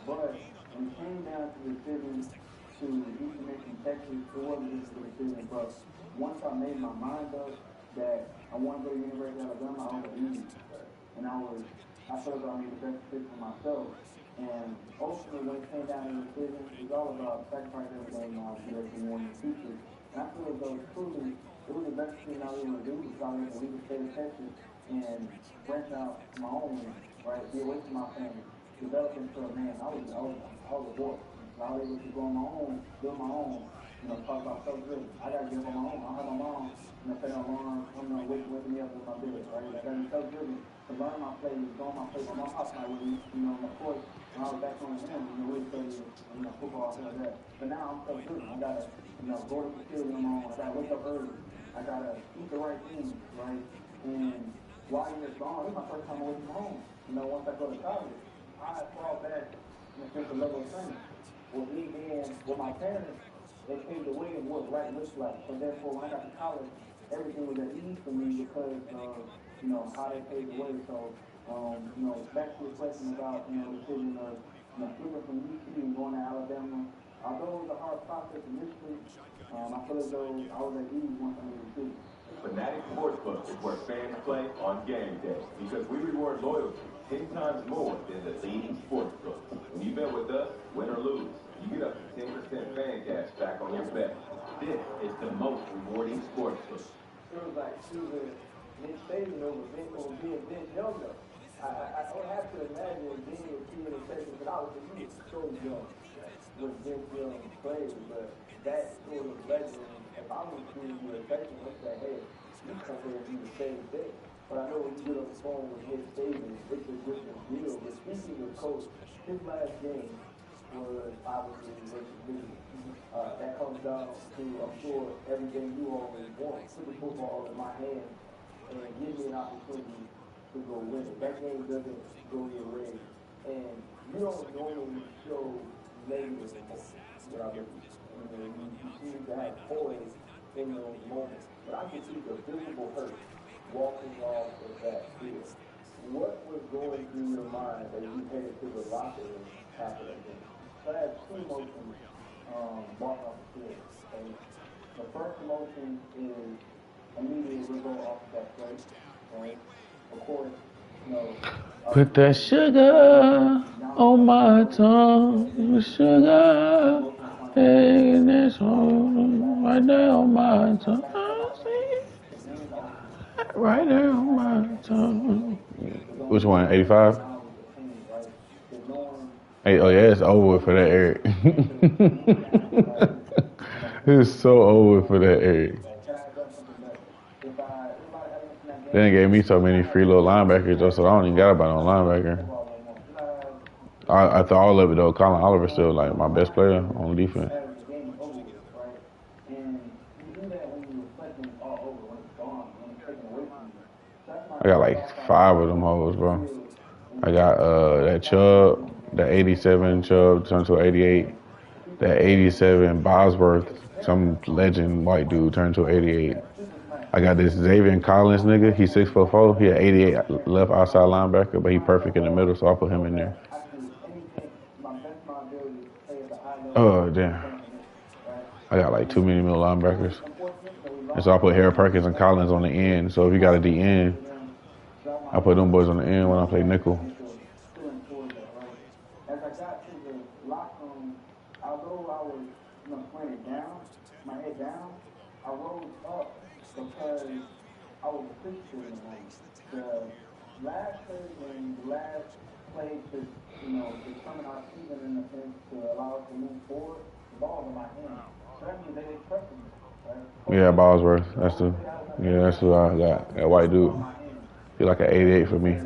But when it came down to the decision to Eastern Michigan, Texas, it wasn't just a decision. But once I made my mind up that I wanted to go to the University of Alabama, I was easy. And I felt like I made the best decision for myself. And ultimately, when it came down to the decision, it's all about sacrificing everything now to get everything in the future. And I feel as though truly, it was the best thing I was able to do because I was able to leave the state of Texas and branch out to my own land, right? Be away from my family, develop into a man. I was a boy. So I was able to go on my own, build my own, talk about self-driven. I got to get on my own. I have my mom, set an alarm, waking me up in my bed, right? I got to be self-driven to learn my plays, go on my plays. My mom popped my with me, of course, when I was back on him, we studied, football, things like that. But now I'm self-driven. I got to, go to the facility on my own. I got to wake up early. I got to eat the right things, right? And while you're gone, this is my first time away from home. Once I go to college, I fall back in a sense of level of training. With me being with my parents, they paved the way of what right looks like. So therefore, when I got to college, everything was at ease for me because of, how they paved the way. So, back to your question about, the decision of, flipping from UT and going to Alabama. Although it was a hard process initially, I feel as though I was at ease once I made the decision. Fanatic Sportsbook is where fans play on game day because we reward loyalty 10 times more than the leading sportsbooks. When you bet with us, win or lose, you get up to 10% fan cash back on your bet. This is the most rewarding sportsbook. It was like choosing Nick Saban over being Vince Younger. I don't have to imagine being a kid in Texas, but I was so young when Vince Young played, but that sort of legend, if I was doing the affection, I'd say, hey, you come here and do the same thing. But I know when you get on the phone with Nick Saban, it's a different deal. But speaking of coach, his last game was obviously versus Michigan. That comes down to, I'm sure, everything you always want. Put the football in my hand and give me an opportunity to go win it. That game doesn't go your way. And you don't normally show negative emotions. You seem to have poise in those moments. But I can see the visible hurt walking off of that field. What was going through your mind as you headed to the locker room after that game? So I have two emotions walk off the field. Okay? The first emotion is immediately we go off that play. Right? Of course, Put that sugar on my tongue, sugar, taking this one right there on my tongue. Right there on my tongue. Which one? 85? Hey, oh yeah, it's over for that Eric. It's so over for that Eric. Then gave me so many free little linebackers, though, so I don't even got about no linebacker. After all of it, though, Colin Oliver's still like my best player on defense. I got like 5 of them hoes, bro. I got that Chubb, that 87 Chubb turned to 88. That 87 Bosworth, some legend white dude turned to 88. I got this Xavier Collins nigga. He's 6'4". He had 88 left outside linebacker, but he perfect in the middle, so I put him in there. Oh, damn. I got like too many middle linebackers. And so I put Harry Perkins and Collins on the end. So if you got a D end, I put them boys on the end when I play nickel. As I got to the locker room, although I was, playing down, my head down, I rose up because I was appreciative in the moment. The last play and the last play to, determine our season in a sense to allow us to move forward, the ball was in my hand. So that means they didn't trust me, right? Yeah, Bosworth. That's who I got. That white dude. He like an 88 for me.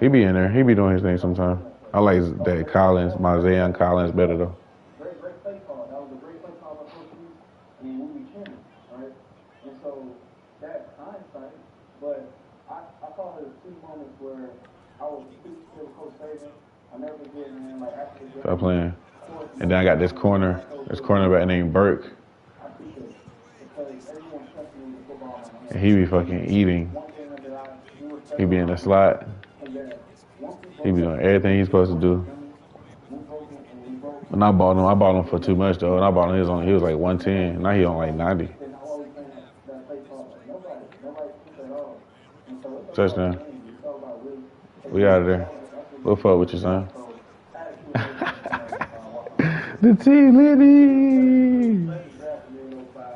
He be in there. He be doing his thing sometimes. I like that Collins, my Zayn Collins better though. Great play call. That was a great play call by Coach Reeves, and we be cheering, right? And so that's hindsight, but I call it a few moments where I was appreciative of Coach Saban. I never forget, man, like after the game. Stop playing. And then I got this cornerback named Burke. I appreciate it because everyone trusted me with the football in my hand. And he be fucking eating. He be in the slot. He be doing everything he's supposed to do. When I bought him for too much though. And I bought him, he was like 110. Now he on like 90. Touchdown. We out of there. We'll fuck with you, son. The team litty.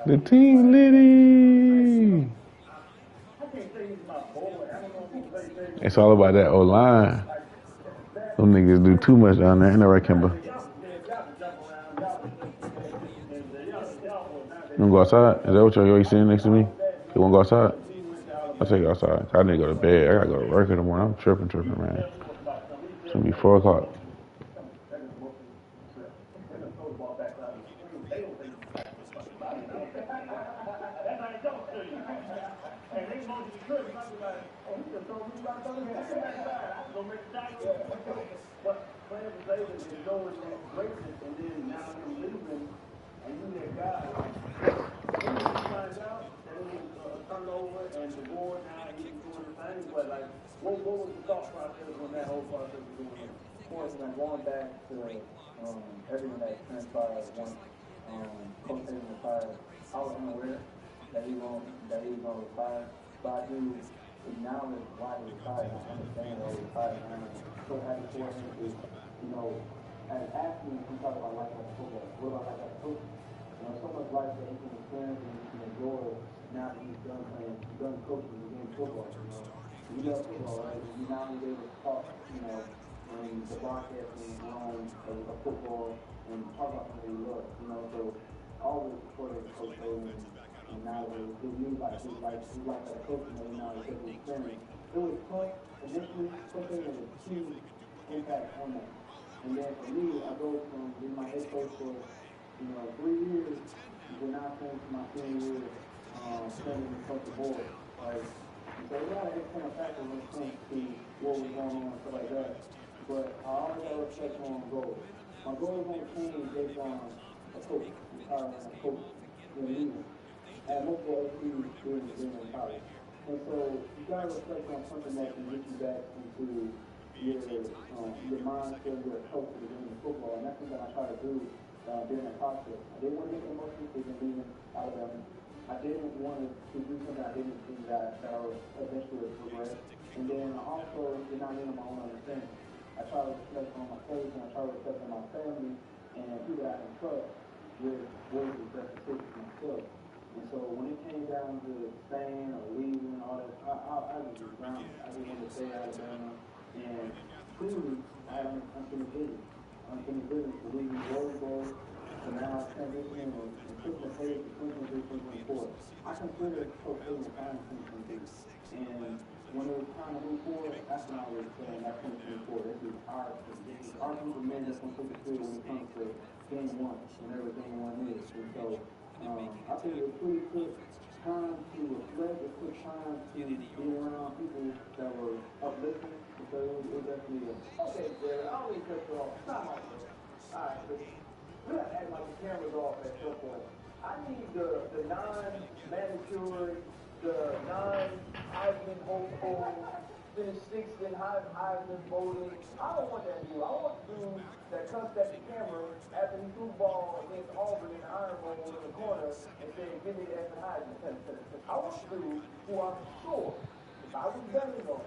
The team litty. It's all about that O-line. Them niggas do too much down there. Ain't that right, Kimber? You wanna go outside? Is that what you're sitting next to me? You wanna go outside? I'll take you outside. I need to go to bed. I gotta go to work in the morning. I'm tripping, man. It's gonna be 4 o'clock. What was the thought process when that whole process was going on? Of course, going back to everything that transpired once Coach Saban retired, I was unaware that he was going to retire, but I do acknowledge why he retired. I understand why he retired, and I'm so happy for him to, as asking him talk about life like football. What about life like coaching? So much life that he can experience and he can enjoy now that he's done playing, he's done coaching, he's in football. You love football, right? You now be able to talk, and the broadcasting on of football and talk about something you love, so always supported Coach Saban and now his new life, his life as a coach, now he's taking experience. It was tough initially, Coach Saban had a huge impact on that. And then for me, I go from being my head coach for, 3 years, and then now turn to my senior year, training across the board, right? So a lot of external factors when it comes to what was going on and stuff like that. But I always got respect for my goals. My goals don't change based on a coach, retiring a coach, leaving. I had multiple SPs during in college. And so you got to reflect on something that can get you back into your mindset, your approach to the game of football. And that's something I try to do during that process. I didn't want to make an emotional decision leaving Alabama. I didn't want to do something I didn't think that I would eventually progress. And then I also did not lean on my own understanding. I try to reflect on my coach and I try to reflect on my family and people that I can trust with what is the best decision for myself. And so when it came down to staying or leaving and all that, I was just grounded. I didn't want to stay at Alabama. And clearly, I had an unfinished business. Unfinished business to leaving Rose Bowl. So now transitioning and pushing the page to 2023, 2024. I consider Coach Saban time 2023. And when it was time to move forward, that's when I was saying that 2024. This is our group of men that's going to take the field when it comes to game one, whenever game one is. And so I think it really took time to reflect. It took time to be around people that were uplifting because it was definitely okay, Jared, I always cut you off. Not like this. All right, listen. We have to act like the camera's off at some point. I need the non-manicured, the non-Heisman hopeful, finished sixth in Heisman voting. I don't want that dude. I want the dude that cussed at the camera after he threw the ball against Auburn in the Iron Bowl in the corner and said, "Give me the effing Heisman." I want the dude who I'm sure, if I was betting on,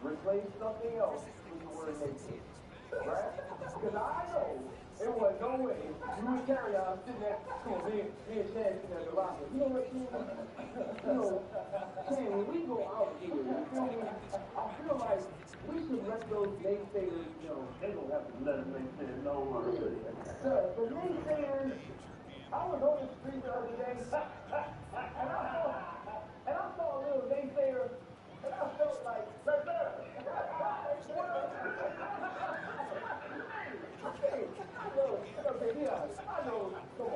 replace something else with the word naked. Right? Because I know there was no way you would carry on sitting there, come on, me and Chad sitting at the locker. You know what, Ken? Ken, when we go out here, you feel me? I feel like we should let those naysayers, they don't have to let them naysayers know. The naysayers, I was on the street the other day, and I saw a little naysayer, and I felt like, right there. I know, come on.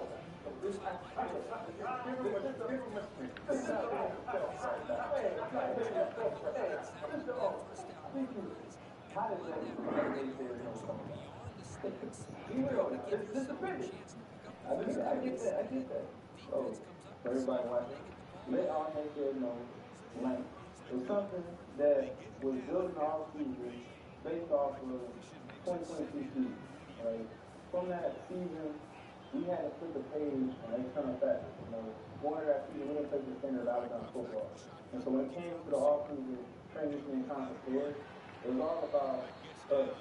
How does that this is opinion. I get that. So, for everybody watching, let all naysayers know, lane. It's something that was built in the off-season based off of 2022 season, right? From that season, we had to flip the page on external factors. Going into that season, we didn't play the standard of Alabama football. And so when it came to the off-season transitioning conference play, it was all about us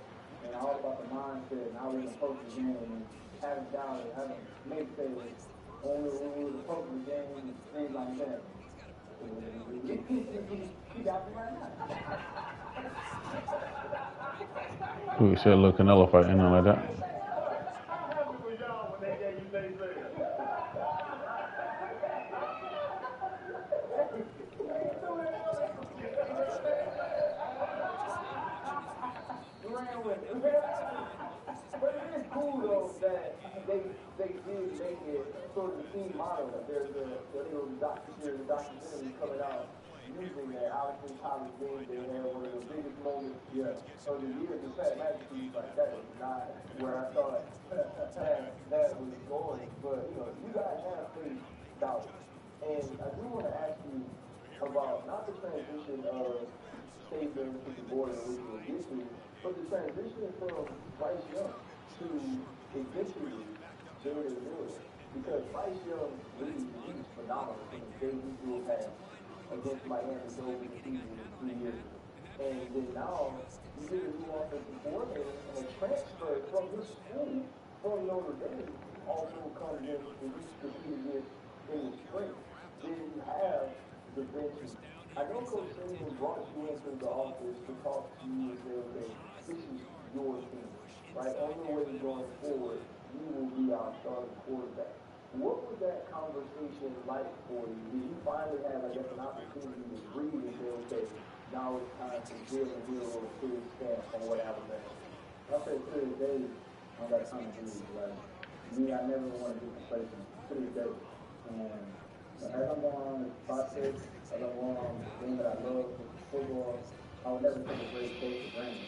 and all about the mindset and how we approach the game and having doubts, having naysayers, when we would approach the game and things like that. You got me right now. We should look Canelo fight, anything like that. How happy was y'all when they gave you naysayers? Ran with it. But it is cool though that they did make it sort of the team model. There's a documentary coming out using that Allison College game. They had one of the biggest moments of the year. In fact, Majesty was like, that is not where I thought that was going. But you guys have faith out. And I do want to ask you about not the transition of Saban to the board in which we'll get to, but the transition from Bryce Young to eventually David Miller. Because Bryce Young really is phenomenal from the day he threw a pass against Miami over the season 3 years ago. And then now you get a new offensive coordinator and a transfer from his school from Notre Dame also comes in to compete against in the spring. Then you have the bench. I know Coach Saban brought you into the office to talk to you and say, okay, this is your team, right? On your way going forward, you will be our starting quarterback. What was that conversation like for you? Did you finally have, I guess, an opportunity to breathe and say, okay, now it's time to build a real serious stamp on what Alabama? I'll say to this day, I got time to breathe, right? Me, I never want to get complacent to this day. And as I'm going on this process, as I'm going on the game that I love, which is football, I would never take a great day for granted.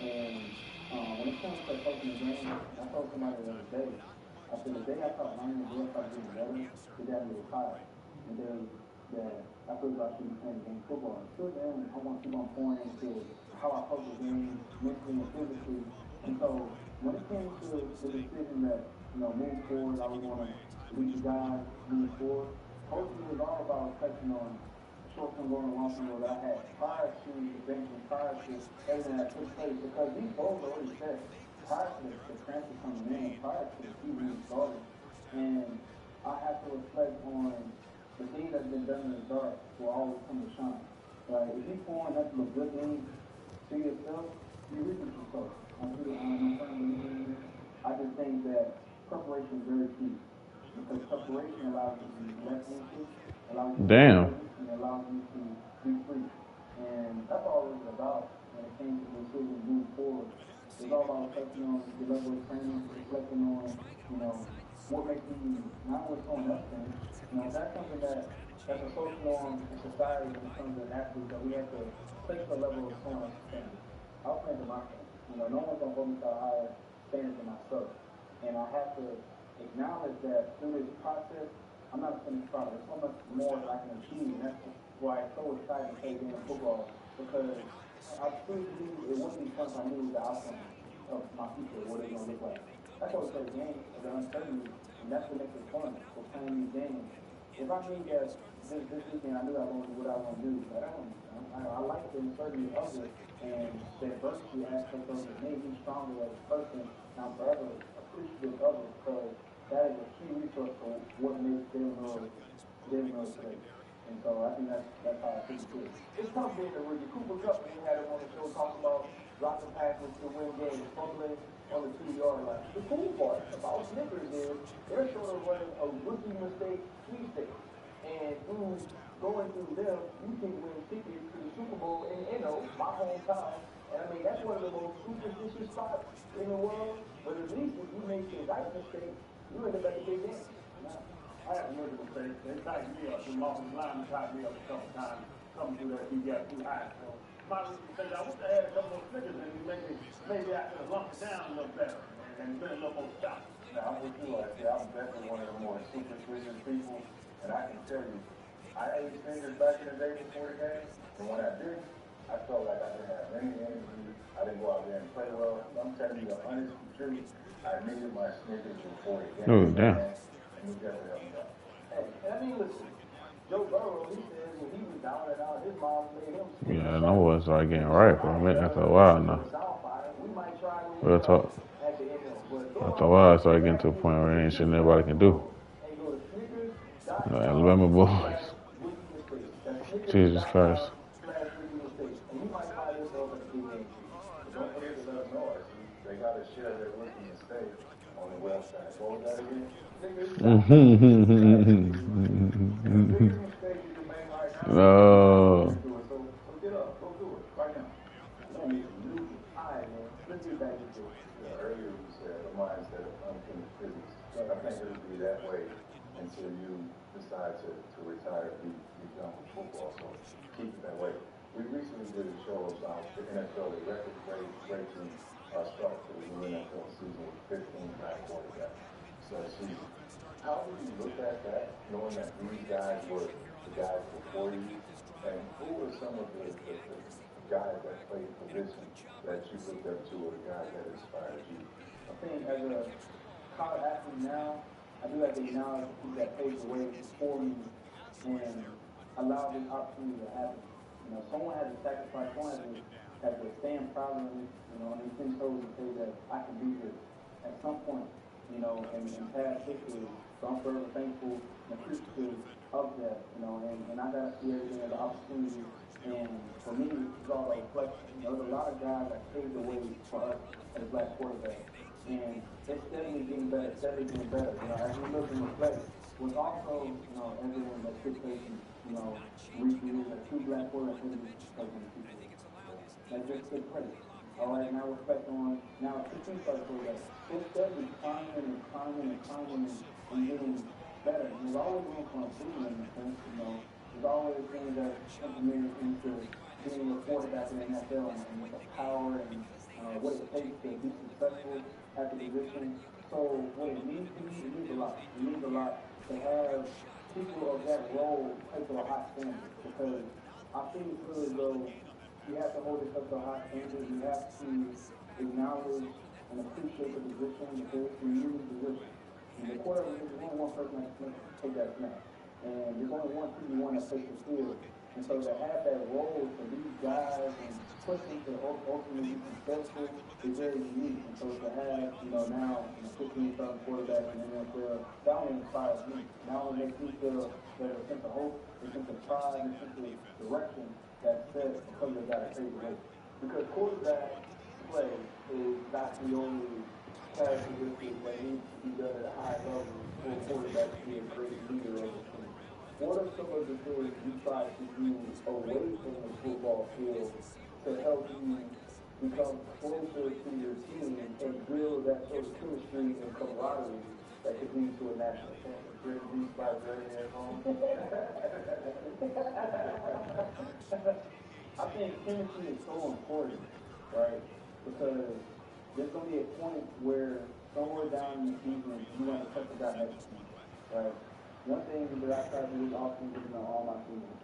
And when it comes to coaching the game, I told somebody the other day, I said, the day I thought Miami would start getting better, the day I retired. The day that I feel like I should be playing the game football. Until then, I want to keep on pouring into how I approach the game, mentally and physically. And so, when it came to the decision that, moving forward, I was going to lead the guys moving forward, coaching was all about touching on short-term goal and long-term goal that I had prior to the bench and prior to everything that took place. Because these goals are already set prior to the transfer coming in, prior to the season starting. And I have to reflect on the things that's been done in the dark will always come to shine. Right? If you pour nothing but good things to yourself, you reap it yourself. I just think that preparation is very key. Because preparation allows you to be less anxious, allows you to and allows you to be free. And that's all it was about when it came to the decision to move forward. It's all about reflecting on the level of training, reflecting on, what makes you not what's going up things. That's something that's a social norm in society when it comes to an athlete that we have to place a level of someone else's standard. I'll plan to myself. No one's gonna hold me to a higher standard than myself. And I have to acknowledge that through this process, I'm not a finished product. There's so much more that I can achieve, and that's why it's so exciting to play game of football, because I truly believe it wouldn't be fun if I knew the outcome of my future, what it's going to look like. That's why we play the game, the uncertainty, and that's what makes it fun. We're playing these games. If I knew that this weekend I knew I was going to do what I was going to do, but I like the uncertainty of it, and the adversity aspect of it made me stronger as a person, and I'm forever appreciative of it, because that is a key resource for what makes Jalen Rose great. And so I think that's how I think it is. It's tough being a rookie. Cooper Cup, when we had him on the show, talking about dropping passes to win games, fumbling on the 2-yard line. The cool part about Snickers is they're sort of running a rookie mistake sweepstakes. And through going through them, you can win tickets to the Super Bowl in my hometown. And I mean, that's one of the most superstitious spots in the world. But at least if you make the right mistake, you end up at the big game. I had a miserable mistake. They tightened me up. The offensive line tightened me up a couple times. Coming through that, he got too high. So my mistake, I wish I had a couple more Snickers in me. Maybe I could have lumped it down a little better and been a little more stout. Now, I'm with you, like I said, I'm definitely one of the more superstitious people, and I can tell you, I ate Snickers back in the day before the game, and when I did, I felt like I didn't have any energy. I didn't go out there and play well. I'm telling you the honest truth. I needed my Snickers before the game. Oh, damn. And he definitely helped me out. Hey, and I mean, listen, Joe Burrow, he says when he was down and out, his mom made him sick. Yeah, and I was started getting right for a minute after a while now. We might try Real talk. at the end of it. After a while, I started getting to a point where there ain't shit nobody can do. Alabama boys. Jesus Christ. They got to share their rookie mistake on the website. What was that again? No. So get up, go do it right now. Earlier you said a mindset of unfinished business. I think it'll be that way until you decide to retire and be done with football. So keep it that way. We recently did a show about the NFL, the record-breaking start to the new NFL season with 15 black quarterbacks. So season. How do you look at that, knowing that these guys were the guys before you? And who are some of the guys that played position that you looked up to, or the guys that inspired you? I think as a college athlete now, I do have to acknowledge the people that paved the way before me and allowed this opportunity to happen. You know, someone had to sacrifice, someone had to stand proud of it, and it's been told to say that I can do this at some point, in past history. So I'm forever thankful and appreciative of that, and I got to see everything as an opportunity. And for me, it's all a reflection. There's a lot of guys that paved the way for us as black quarterbacks. And it's steadily getting better, as we look and reflect, was also, everyone that took place, recently, that 2 black quarterbacks in the season. That just took place. All right, now reflect on, now 2 started quarterbacks. It's steadily climbing and getting better. And there's always room for improvement in a sense, There's always things that implemented into being a quarterback in the NFL and with the power and what it takes to be successful at the position. So what it needs a lot. It needs a lot to have people of that role take to a high standard, because I feel as though you have to hold it up to a high standard. You have to acknowledge and appreciate the position, because it's a unique position. And the quarterback, there's only one person that can take that snap. And there's only one one that takes the field. And so to have that role for these guys and push them to ultimately be successful is very unique. And so to have, now 15 starting quarterbacks in the NFL, that only inspires me. Not only makes me feel there's a sense of hope, a sense of pride, a sense of direction that's set because of that crazy way. Because quarterback play is not the only characteristic that needs to be done at a high level for a quarterback to be a great leader of the team. What are some of the things you try to do away from the football field to help you become closer to your team and build that sort of chemistry and camaraderie that could lead to a national championship? I think chemistry is so important, right? Because there's going to be a point where somewhere down in the season you want to touch the guy next to you, right? One thing that I try to do is often all my teammates,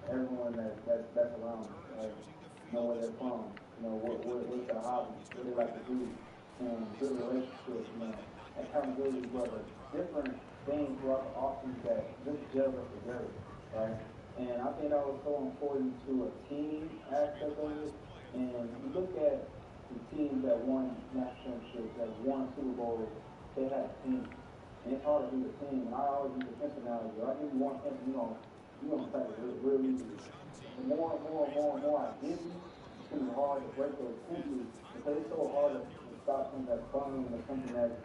everyone that's around me, right? know where they're from, what's their hobbies, what they like to do, and build relationships, accountability, brother, different things throughout the offseason that just gel us together, right? And I think that was so important to a team aspect of it. And you look at the teams that won national championships, that won Super Bowls, they had a team. And it's hard to beat a team. And I always use the fence analogy. I give you one fence, you're going to crack it real easily. The more I give you, it's going to be hard to break those fences because it's so hard to stop something that's fun or something that's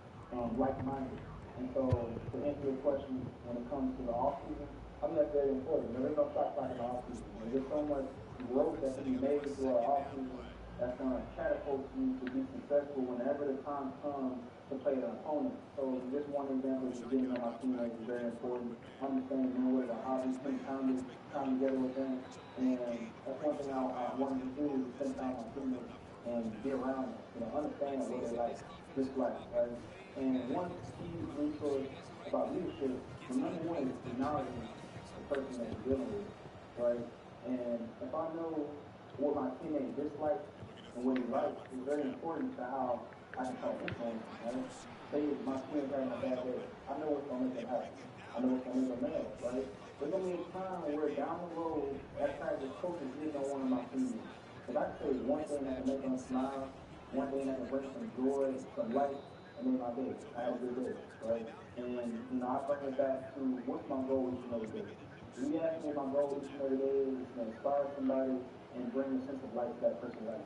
like-minded. And so, to answer your question, when it comes to the offseason, I think that's very important. There's no shot clock in the offseason. There's so much growth that can be made through our offseason that's going to catapult you to be successful whenever the time comes to play an opponent. So just one example is getting on my teammates is very important. Understanding what is a hobby, spend time together with them. And that's one thing I wanted to do is spend time with my teammates and be around them, understand what they like, dislike, right? And one key resource about leadership, the number one is acknowledging the person that you're dealing with, right? And if I know what my teammate dislikes and what he likes, it's very important to how I can try to influence him, right? Say if my teammate's having a bad day, I know what's going to make him happy. I know what's going to make him mad, right? There's going to be a time where down the road, that type of coach is getting on one of my teammates. If I say one thing that can make them smile, one thing that can bring some joy, some light, I made my day. I had a good day, right? And, I bring it back to what's my goal each and every day. If you ask me my goal each and every day is to inspire somebody and bring a sense of life to that person's life.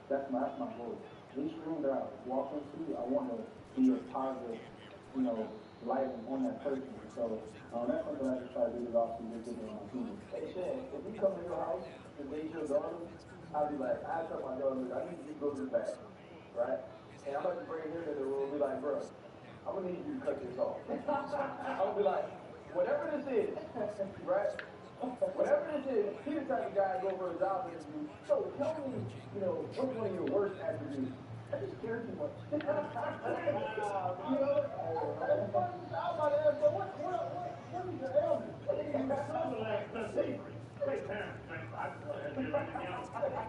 That's my goal. Each room that I walk into, I want to be a positive, light on that person. So that's something I just try to do this offseason, just getting on my team. Hey, Shan, if we come to your house to date your daughter, I'll be like, I tell my daughter, I need you to go to the back, right? And I'm about to bring him in the room and be like, bro, I'm going to need you to cut this off. I'm going to be like, whatever this is, right? Whatever this is, he's the type of guy to go for a job interview. So tell me, what's one of your worst attributes? I just care too much. I'm about to ask her, what is your ailment? Great parents, man. I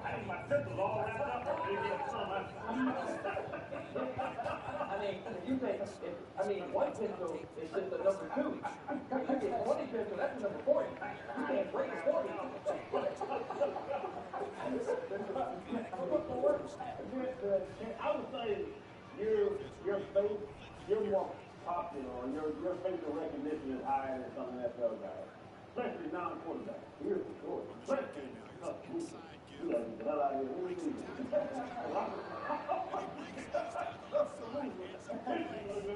had my pistols all wrapped up. I didn't get some. One pistol is just a number 2. You get 20 pistol, that's a number 40. You can't break a 40. I would say your face, you're more popular, or your facial recognition is higher than some of that other guys. Especially non-quarterback. Here's the story. Especially you like the hell out of here. What do you mean?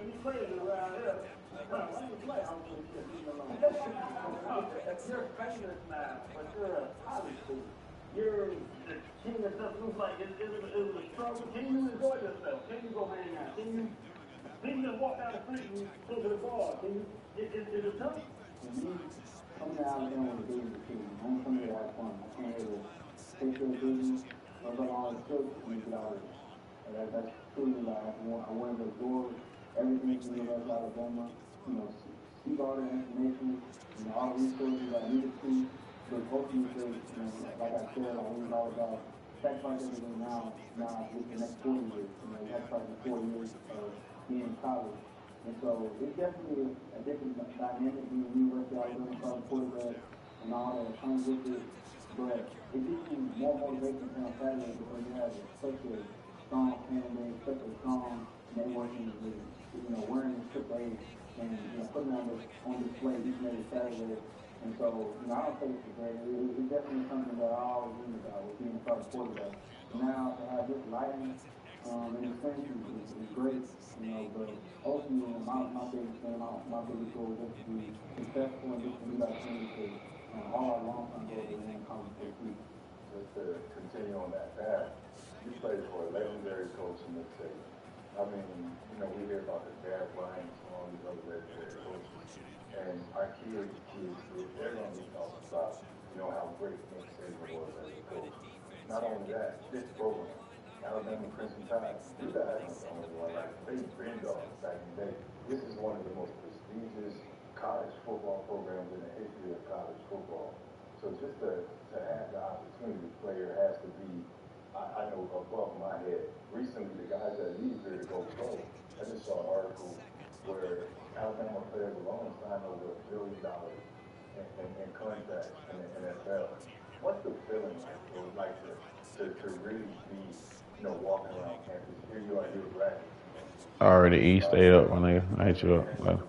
You crazy around here. I ain't play. I'm going to leave you alone. You're famous now, but you're a college student. You're the king of stuff. Looks like it was a struggle. Can you enjoy yourself? Can you go hang out? Can you just walk down the street and go to the bar? Can you? Is it tough? I'm to Alabama with a business too. I'm coming here to have fun. I came here to take care of business, but all the cook and get out of here. And that's truly like I want to absorb everything from the University of Alabama, seek all the information, all the resources I needed to, but ultimately, like I said, I was all about sacrifice everything now with the next 40 years. Sacrifice the 4 years of being in college. And so it's definitely a different dynamic being a University of Alabama college quarterback and all that comes with it. But it gives you more motivation on Saturday because you have such a strong fan base, such a strong networking with, wearing the AAA and putting on display each and every Saturday. And so, I don't take it for granted. It's definitely something that I always dream about with being a college quarterback. Now to have this lighting and expenses is great, but ultimately my biggest thing, my biggest goal is just to be successful and just to be that team because all our long-term goals are in college football. Just to continue on that path, you played for a legendary coach in Nick Saban. I mean, we hear about the Dad Bryant and all these other legendary coaches. And our kids, they're going to be talking about, how great Nick Saban was as a coach. Not only that, this program, Alabama Crimson Tide, you guys don't know one like they dreamed of back in the day. This is one of the most prestigious college football programs in the history of college football. So just to have the opportunity, the player has to be, I know above my head. Recently, the guys that leave here to go pro, I just saw an article where Alabama players alone signed over $1 billion in contracts in the NFL. What's the feeling like, or like to really be, walking around campus? Here you are, you're a graduate. I already eat, stay up, my nigga. I hit you up. Later.